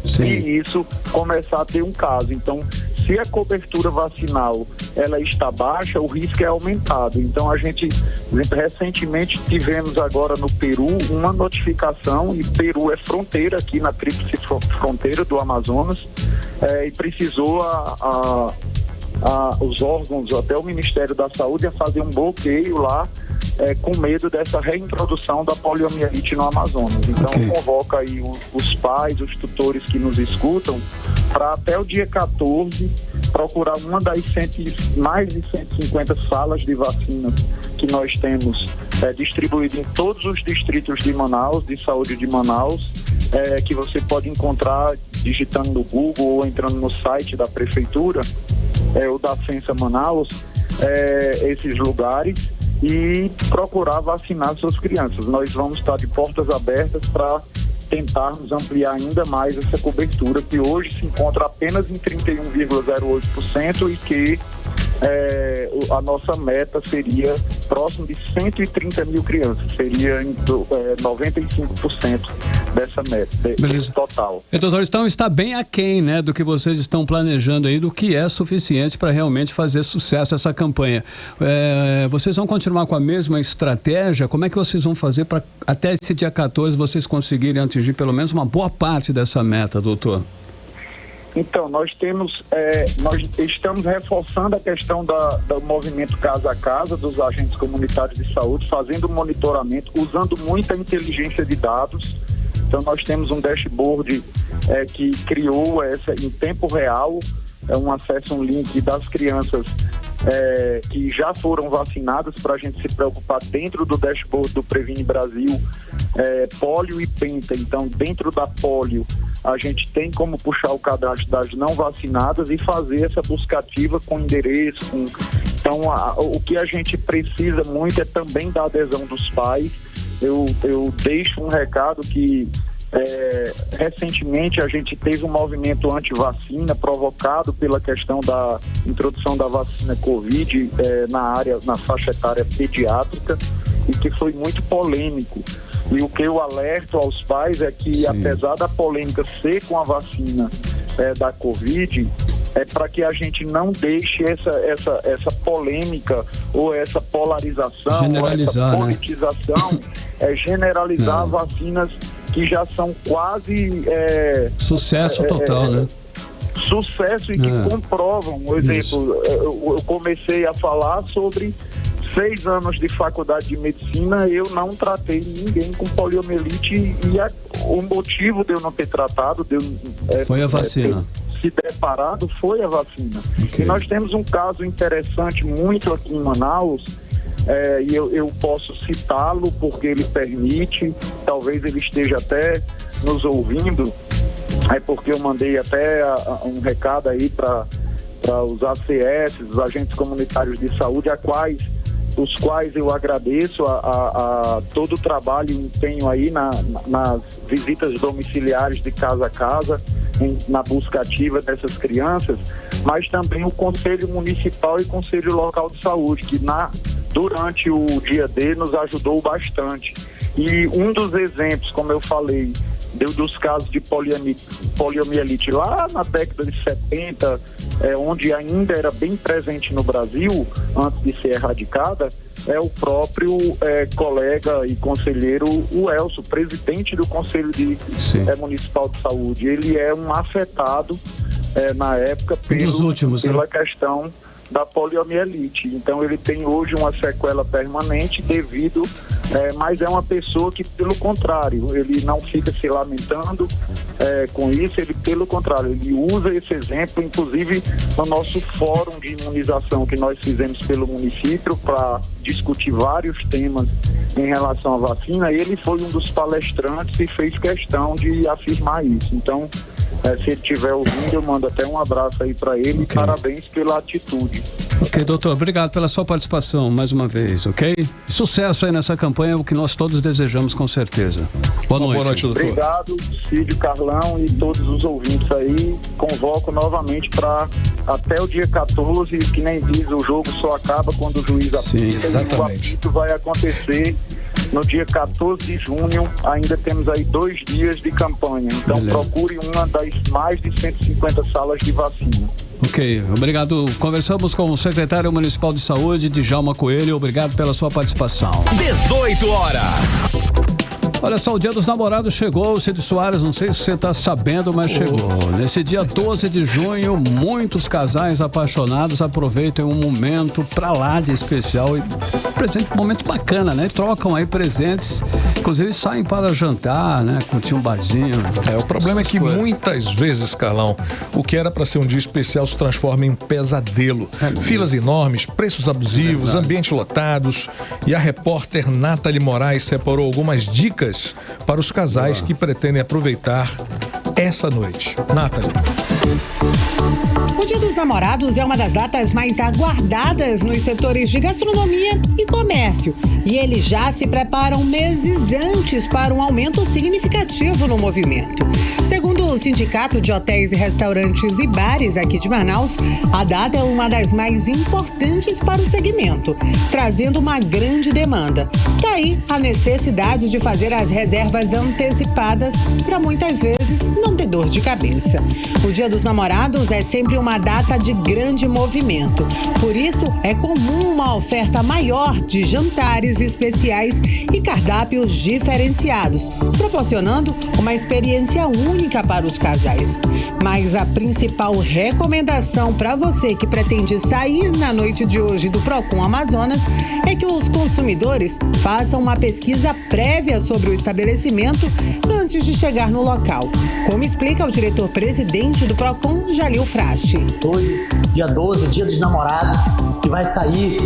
Sim. E isso começar a ter um caso. Então, se a cobertura vacinal ela está baixa, o risco é aumentado. Então a gente, recentemente tivemos agora no Peru uma notificação, e Peru é fronteira aqui na tríplice fronteira do Amazonas, e precisou os órgãos, até o Ministério da Saúde, a fazer um bloqueio lá, com medo dessa reintrodução da poliomielite no Amazonas. Então convoca aí os pais, os tutores que nos escutam, para até o dia 14 procurar uma das mais de 150 salas de vacinas que nós temos distribuídas em todos os distritos de Manaus, de saúde de Manaus, que você pode encontrar digitando no Google ou entrando no site da prefeitura, o da Censa Manaus, esses lugares, e procurar vacinar suas crianças. Nós vamos estar de portas abertas para tentarmos ampliar ainda mais essa cobertura, que hoje se encontra apenas em 31,08% e que a nossa meta seria próximo de 130 mil crianças, seria 95% dessa meta, desse total. Doutor, então está bem aquém, né, do que vocês estão planejando aí, do que é suficiente para realmente fazer sucesso essa campanha. Vocês vão continuar com a mesma estratégia? Como é que vocês vão fazer para até esse dia 14 vocês conseguirem atingir pelo menos uma boa parte dessa meta, doutor? Então, nós estamos reforçando a questão do movimento casa a casa, dos agentes comunitários de saúde, fazendo monitoramento, usando muita inteligência de dados. Então, nós temos um dashboard que criou em tempo real, um acesso, um link das crianças que já foram vacinadas, para a gente se preocupar dentro do dashboard do Previne Brasil, pólio e penta. Então, dentro da pólio, a gente tem como puxar o cadastro das não vacinadas e fazer essa buscativa com endereço. Então, o que a gente precisa muito é também da adesão dos pais. Eu deixo um recado que recentemente a gente teve um movimento anti-vacina provocado pela questão da introdução da vacina Covid na faixa etária pediátrica, e que foi muito polêmico. E o que eu alerto aos pais é que, apesar da polêmica ser com a vacina da Covid, para que a gente não deixe essa polêmica ou essa polarização ou essa politização, generalizar vacinas que já são quase... sucesso total, né? Sucesso e que comprovam. Por exemplo, eu comecei a falar sobre 6 anos de faculdade de medicina, eu não tratei ninguém com poliomielite, e o motivo de eu não ter tratado, foi a vacina. Se preparado, foi a vacina. Okay. E nós temos um caso interessante muito aqui em Manaus, e eu posso citá-lo porque ele permite, talvez ele esteja até nos ouvindo, porque eu mandei até um recado aí para os ACS, os agentes comunitários de saúde, os quais eu agradeço a todo o trabalho e empenho aí nas visitas domiciliares de casa a casa, na busca ativa dessas crianças, mas também o Conselho Municipal e Conselho Local de Saúde, que durante o dia D nos ajudou bastante. E um dos exemplos, como eu falei, dos casos de poliomielite lá na década de 70, onde ainda era bem presente no Brasil, antes de ser erradicada, é o próprio colega e conselheiro, o Elcio, presidente do Conselho Municipal de Saúde. Ele é um afetado, na época, pela questão da poliomielite. Então ele tem hoje uma sequela permanente mas é uma pessoa que, pelo contrário, ele não fica se lamentando com isso, ele, pelo contrário, ele usa esse exemplo, inclusive no nosso fórum de imunização que nós fizemos pelo município para discutir vários temas em relação à vacina. Ele foi um dos palestrantes e fez questão de afirmar isso. Então, se ele estiver ouvindo, eu mando até um abraço aí para ele. Okay. Parabéns pela atitude. Ok, doutor, obrigado pela sua participação mais uma vez, ok? Sucesso aí nessa campanha, o que nós todos desejamos, com certeza. Boa noite, doutor. Obrigado, Cídio, Carlão e todos os ouvintes aí. Convoco novamente para até o dia 14, que nem diz, o jogo só acaba quando o juiz apita. Sim, exatamente. E o apito vai acontecer no dia 14 de junho. Ainda temos aí 2 dias de campanha. Então, procure uma das mais de 150 salas de vacina. Ok, obrigado. Conversamos com o secretário municipal de saúde, Djalma Coelho. Obrigado pela sua participação. 18 horas. Olha só, o Dia dos Namorados chegou, Cid Soares, não sei se você está sabendo, mas chegou. Nesse dia 12 de junho, muitos casais apaixonados aproveitam um momento pra lá de especial, um momento bacana, né? Trocam aí presentes, inclusive saem para jantar, né? Curtir um barzinho. O problema é que muitas vezes, Carlão, o que era para ser um dia especial se transforma em pesadelo. Filas enormes, preços abusivos, ambientes lotados. E a repórter Nathalie Moraes separou algumas dicas para os casais que pretendem aproveitar essa noite. Nathalie. O Dia dos Namorados é uma das datas mais aguardadas nos setores de gastronomia e comércio. E eles já se preparam meses antes para um aumento significativo no movimento. Segundo o Sindicato de Hotéis e Restaurantes e Bares aqui de Manaus, a data é uma das mais importantes para o segmento, trazendo uma grande demanda. Daí a necessidade de fazer as reservas antecipadas para muitas vezes não ter dor de cabeça. O Dia dos Namorados é sempre uma data de grande movimento. Por isso, é comum uma oferta maior de jantares especiais e cardápios diferenciados, proporcionando uma experiência única para os casais. Mas a principal recomendação para você que pretende sair na noite de hoje do Procon Amazonas é que os consumidores façam uma pesquisa prévia sobre o estabelecimento antes de chegar no local, como explica o diretor-presidente do Procon, Jalil Fraste. Hoje, dia 12, Dia dos Namorados, que vai sair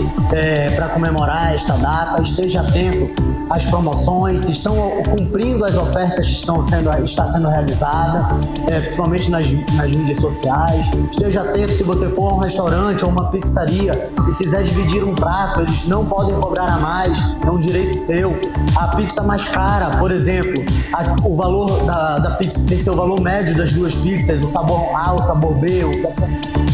para comemorar esta data. Esteja atento às promoções, se estão cumprindo as ofertas que está sendo realizada, principalmente nas mídias sociais. Esteja atento se você for a um restaurante ou uma pizzaria e quiser dividir um prato, eles não podem cobrar a mais, é um direito seu. A pizza mais cara, por exemplo, o valor da pizza tem que ser o valor médio das duas pizzas, o sabor A, o sabor B,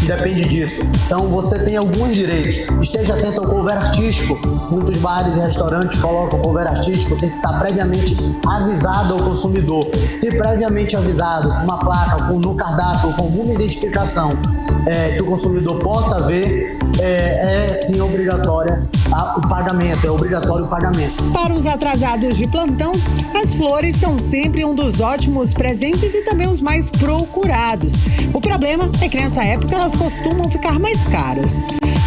depende disso. Então você tem alguns direitos. Esteja atento ao cover artístico. Muitos bares e restaurantes colocam o cover artístico, tem que estar previamente avisado ao consumidor. Se previamente avisado, com uma placa, no cardápio, com alguma identificação que o consumidor possa ver, é sim obrigatório o pagamento. Para os atrasados de plantão, as flores são sempre um dos ótimos presentes e também os mais procurados. O problema é que nessa época elas costumam ficar mais caras.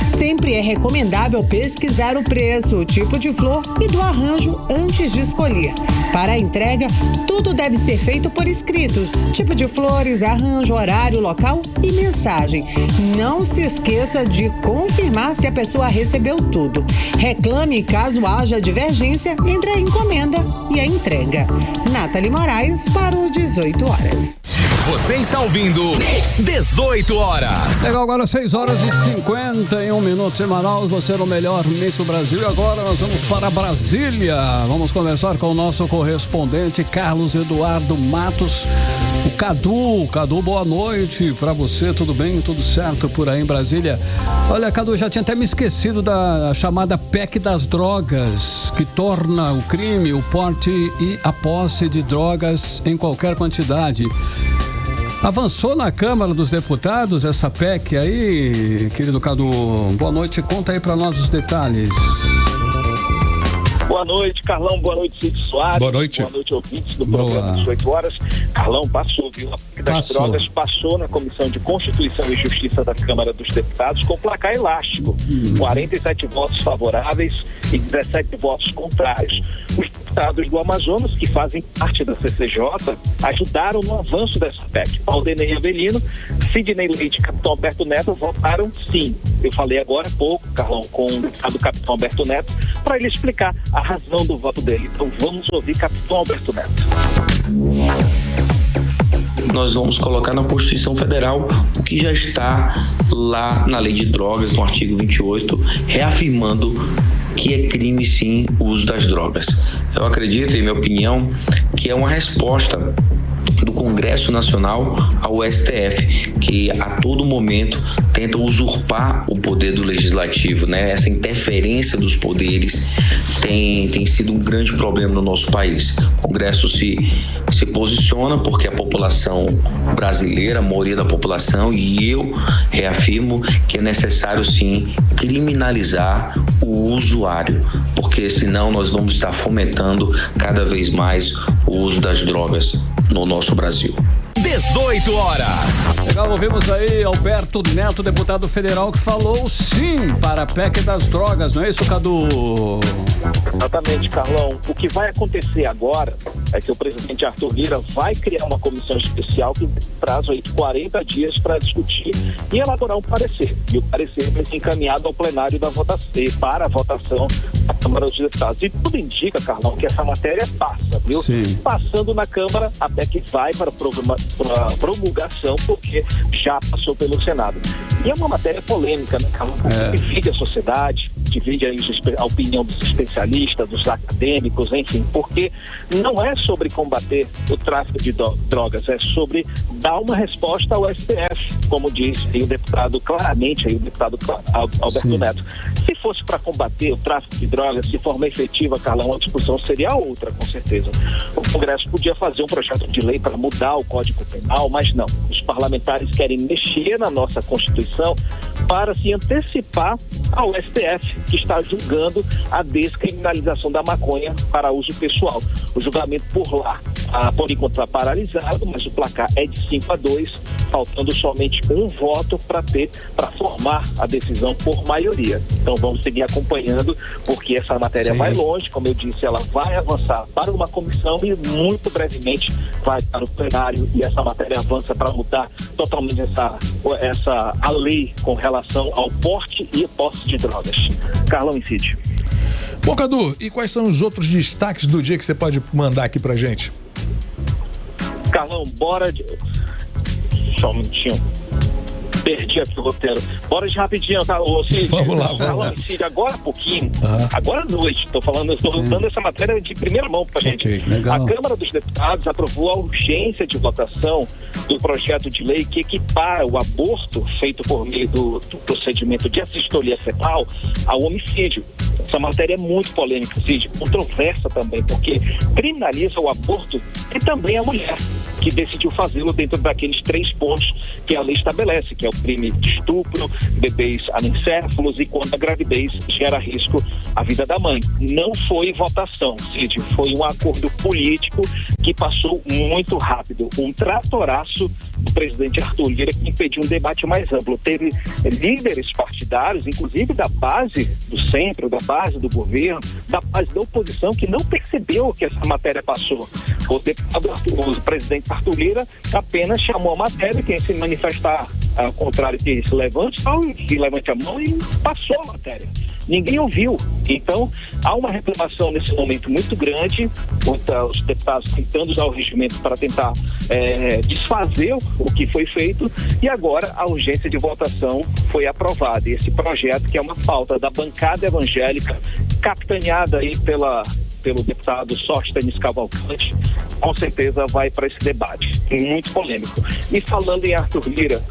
Sempre é recomendável pesquisar o preço, o tipo de flor e do arranjo antes de escolher. Para a entrega, tudo deve ser feito por escrito: tipo de flores, arranjo, horário, local e mensagem. Não se esqueça de confirmar se a pessoa recebeu tudo. Reclame caso haja divergência entre a encomenda e a entrega. Nathalie Moraes para o 18 horas. Você está ouvindo 18 horas. Legal, agora 6 horas e 51 minutos em Manaus. Você no melhor mix do Brasil. E agora nós vamos para Brasília. Vamos conversar com o nosso correspondente Carlos Eduardo Matos. O Cadu, boa noite para você. Tudo bem? Tudo certo por aí em Brasília? Olha, Cadu, já tinha até me esquecido da chamada PEC das drogas, que torna o crime, o porte e a posse de drogas em qualquer quantidade. Avançou na Câmara dos Deputados essa PEC aí, querido Cadu? Boa noite, conta aí para nós os detalhes. Boa noite, Carlão. Boa noite, Cid Soares. Boa noite. Boa noite, ouvintes do programa 18 horas. Carlão, passou, viu? A PEC das drogas passou na Comissão de Constituição e Justiça da Câmara dos Deputados com placar elástico. 47 votos favoráveis e 17 votos contrários. Os deputados do Amazonas, que fazem parte da CCJ, ajudaram no avanço dessa PEC. Aldenei Avelino, Sidney Leite e Capitão Alberto Neto votaram sim. Eu falei agora há pouco, Carlão, com o deputado Capitão Alberto Neto, para ele explicar a razão do voto dele. Então vamos ouvir Capitão Alberto Neto. Nós vamos colocar na Constituição Federal o que já está lá na Lei de Drogas, no artigo 28, reafirmando que é crime sim o uso das drogas. Eu acredito, em minha opinião, que é uma resposta do Congresso Nacional ao STF, que a todo momento tenta usurpar o poder do Legislativo, né? Essa interferência dos poderes tem sido um grande problema no nosso país. O Congresso se posiciona porque a população brasileira, a maioria da população, e eu reafirmo que é necessário sim criminalizar o usuário, porque senão nós vamos estar fomentando cada vez mais o uso das drogas no nosso Brasil. 18 horas. Legal, ouvimos aí Alberto Neto, deputado federal, que falou sim para a PEC das drogas, não é isso, Cadu? Exatamente, Carlão. O que vai acontecer agora é que o presidente Arthur Lira vai criar uma comissão especial que tem prazo aí de 40 dias para discutir e elaborar um parecer. E o parecer vai ser encaminhado ao plenário da votação, para a votação da Câmara dos Deputados. E tudo indica, Carlão, que essa matéria passa, viu? Sim. Passando na Câmara até que vai para promulgação, porque já passou pelo Senado. E é uma matéria polêmica, né, Carlão? Divide a sociedade, divide aí a opinião dos especialistas, dos acadêmicos, enfim, porque não é sobre combater o tráfico de drogas, é sobre dar uma resposta ao STF, como diz aí o deputado, claramente aí o deputado Alberto Neto. Se fosse para combater o tráfico de drogas de forma efetiva, Carlão, a discussão seria outra, com certeza. O Congresso podia fazer um projeto de lei para mudar o Código Penal, mas não. Os parlamentares querem mexer na nossa Constituição para se antecipar ao STF, que está julgando a descriminalização da maconha para uso pessoal. O julgamento por lá, por enquanto, está paralisado, mas o placar é de 5-2, faltando somente um voto para formar a decisão por maioria. Então vamos seguir acompanhando, porque essa matéria vai longe, como eu disse, ela vai avançar para uma comissão e muito brevemente vai para o plenário, e essa matéria avança para mudar totalmente a lei com relação ao porte e posse de drogas. Carlão e Cid. Bom, Cadu, e quais são os outros destaques do dia que você pode mandar aqui pra gente? Carlão, bora de... Só um minutinho. Perdi aqui o roteiro. Bora de rapidinho, tá? Cid, vamos lá. Cid, agora há pouquinho, agora à noite, estou dando essa matéria de primeira mão pra gente. A Câmara dos Deputados aprovou a urgência de votação do projeto de lei que equipara o aborto feito por meio do procedimento de assistolia fetal ao homicídio. Essa matéria é muito polêmica, Cid, controversa também, porque criminaliza o aborto e também a mulher que decidiu fazê-lo dentro daqueles 3 pontos que a lei estabelece, que é o crime de estupro, bebês anencéfalos e quando a gravidez gera risco à vida da mãe. Não foi votação, Cid, foi um acordo político que passou muito rápido. Um tratoraço do presidente Arthur Lira que impediu um debate mais amplo. Teve líderes partidários, inclusive da base do centro, da base do governo, da base da oposição, que não percebeu que essa matéria passou. O presidente Arthur Lira apenas chamou a matéria, quem se manifestar ao contrário que se levante, que levante a mão, e passou a matéria. Ninguém ouviu. Então, há uma reclamação nesse momento muito grande, os deputados tentando usar o regimento para tentar desfazer o que foi feito, e agora a urgência de votação foi aprovada. E esse projeto, que é uma pauta da bancada evangélica, capitaneada aí pelo deputado Sóstenes Cavalcante, com certeza vai para esse debate, muito polêmico. E falando em Arthur Lira,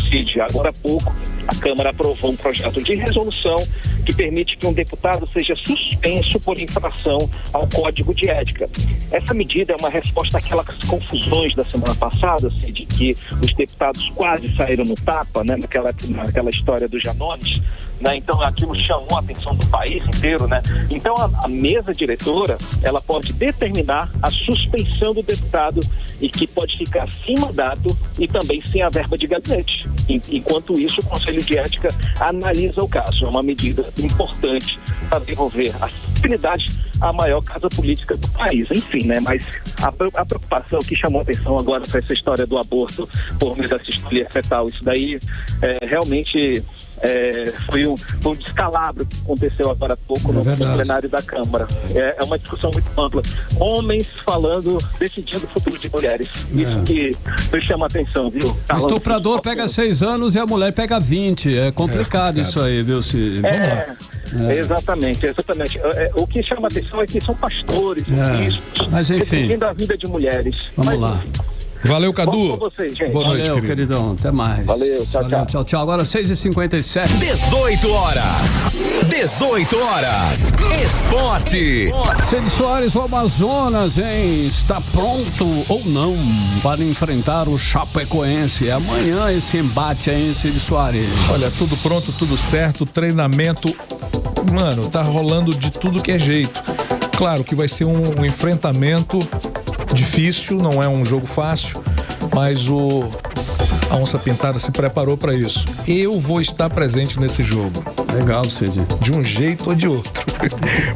Cid, agora há pouco a Câmara aprovou um projeto de resolução que permite que um deputado seja suspenso por infração ao Código de Ética. Essa medida é uma resposta àquelas confusões da semana passada, Cid, que os deputados quase saíram no tapa, né, naquela história dos Janones, né? Então aquilo chamou a atenção do país inteiro, né? Então a mesa diretora, ela pode determinar a suspensão do deputado e que pode ficar sem mandato e também sem a verba de gabinete. Enquanto isso, o Conselho de Ética analisa o caso. É uma medida importante para devolver a civilidade à maior casa política do país. Enfim, né? Mas a preocupação que chamou a atenção agora para essa história do aborto por meio da assistolia fetal, isso daí realmente... foi um descalabro que aconteceu agora há pouco no plenário da Câmara. É uma discussão muito ampla. Homens falando, decidindo o futuro de mulheres. Isso que me chama a atenção, viu? O estuprador pega 6 anos e a mulher pega 20. É complicado isso aí, viu, Cid? Vamos lá. Exatamente. O que chama a atenção é que são pastores, bispos, mas enfim, defendendo a vida de mulheres. Vamos lá. Valeu, Cadu. Vocês, gente. Boa noite, Valeu, queridão. Até mais. Valeu, tchau, tchau. Agora 6h57. 18 horas. Esporte. Cid Soares, o Amazonas, hein? Está pronto ou não para enfrentar o Chapecoense? É amanhã esse embate aí, hein, Cid Soares? Olha, tudo pronto, tudo certo. Treinamento, mano, tá rolando de tudo que é jeito. Claro que vai ser um enfrentamento difícil, não é um jogo fácil, mas a Onça Pintada se preparou para isso. Eu vou estar presente nesse jogo. Legal, Cid. De um jeito ou de outro.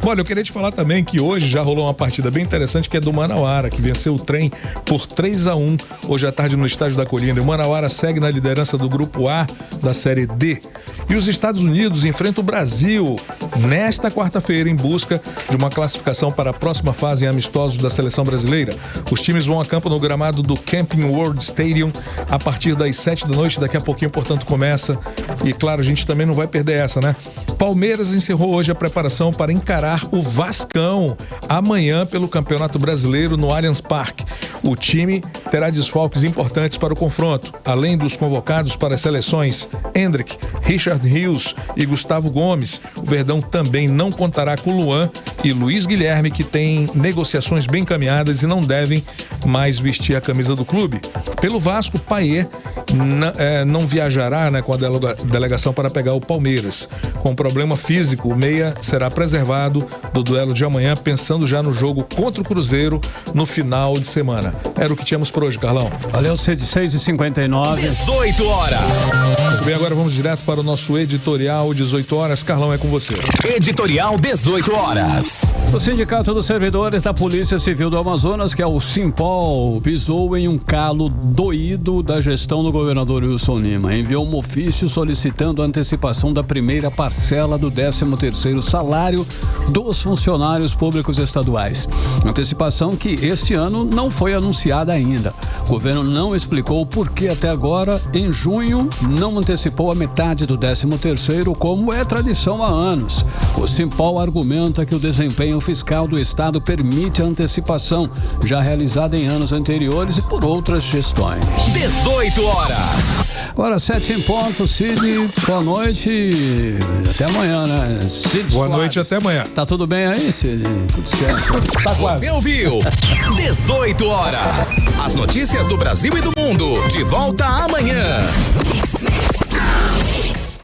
Olha, eu queria te falar também que hoje já rolou uma partida bem interessante, que é do Manauara, que venceu o Trem por 3-1 hoje à tarde no Estádio da Colina. E o Manauara segue na liderança do Grupo A da Série D. E os Estados Unidos enfrentam o Brasil nesta quarta-feira em busca de uma classificação para a próxima fase em amistosos da seleção brasileira. Os times vão a campo no gramado do Camping World Stadium a partir das 7 da noite. Daqui a pouquinho, portanto, começa. E claro, a gente também não vai perder essa, né? Palmeiras encerrou hoje a preparação para encarar o Vascão amanhã pelo Campeonato Brasileiro no Allianz Parque. O time terá desfalques importantes para o confronto, além dos convocados para as seleções Hendrick, Richard Rios e Gustavo Gomes. O Verdão também não contará com Luan e Luiz Guilherme, que têm negociações bem encaminhadas e não devem mais vestir a camisa do clube. Pelo Vasco, Payet não viajará, né, com a delegação para pegar o Palmeiras. Com problema físico, o meia será preservado do duelo de amanhã, pensando já no jogo contra o Cruzeiro no final de semana. Era o que tínhamos por hoje, Carlão. Valeu, Cid, 6h59. 18 horas. Muito bem, agora vamos direto para o nosso editorial 18 horas. Carlão, é com você. Editorial 18 horas. O Sindicato dos Servidores da Polícia Civil do Amazonas, que é o Simpol, pisou em um calo doído da gestão do governador Wilson Lima. Enviou um ofício solicitando a antecipação da primeira parcela do 13º salário dos funcionários públicos estaduais. Antecipação que este ano não foi anunciada ainda. O governo não explicou por que até agora, em junho, não antecipou a metade do 13º, como é tradição há anos. O Simpol argumenta que o desempenho fiscal do Estado permite a antecipação, já realizada em anos anteriores e por outras gestões. 18 horas. Agora 7 em ponto, Cid, boa noite, até amanhã, né? Cid boa Soares. Noite, até amanhã. Tá tudo bem aí, Cid? Tudo certo. Tá quase. Você ouviu? 18 horas. As notícias do Brasil e do mundo. De volta amanhã.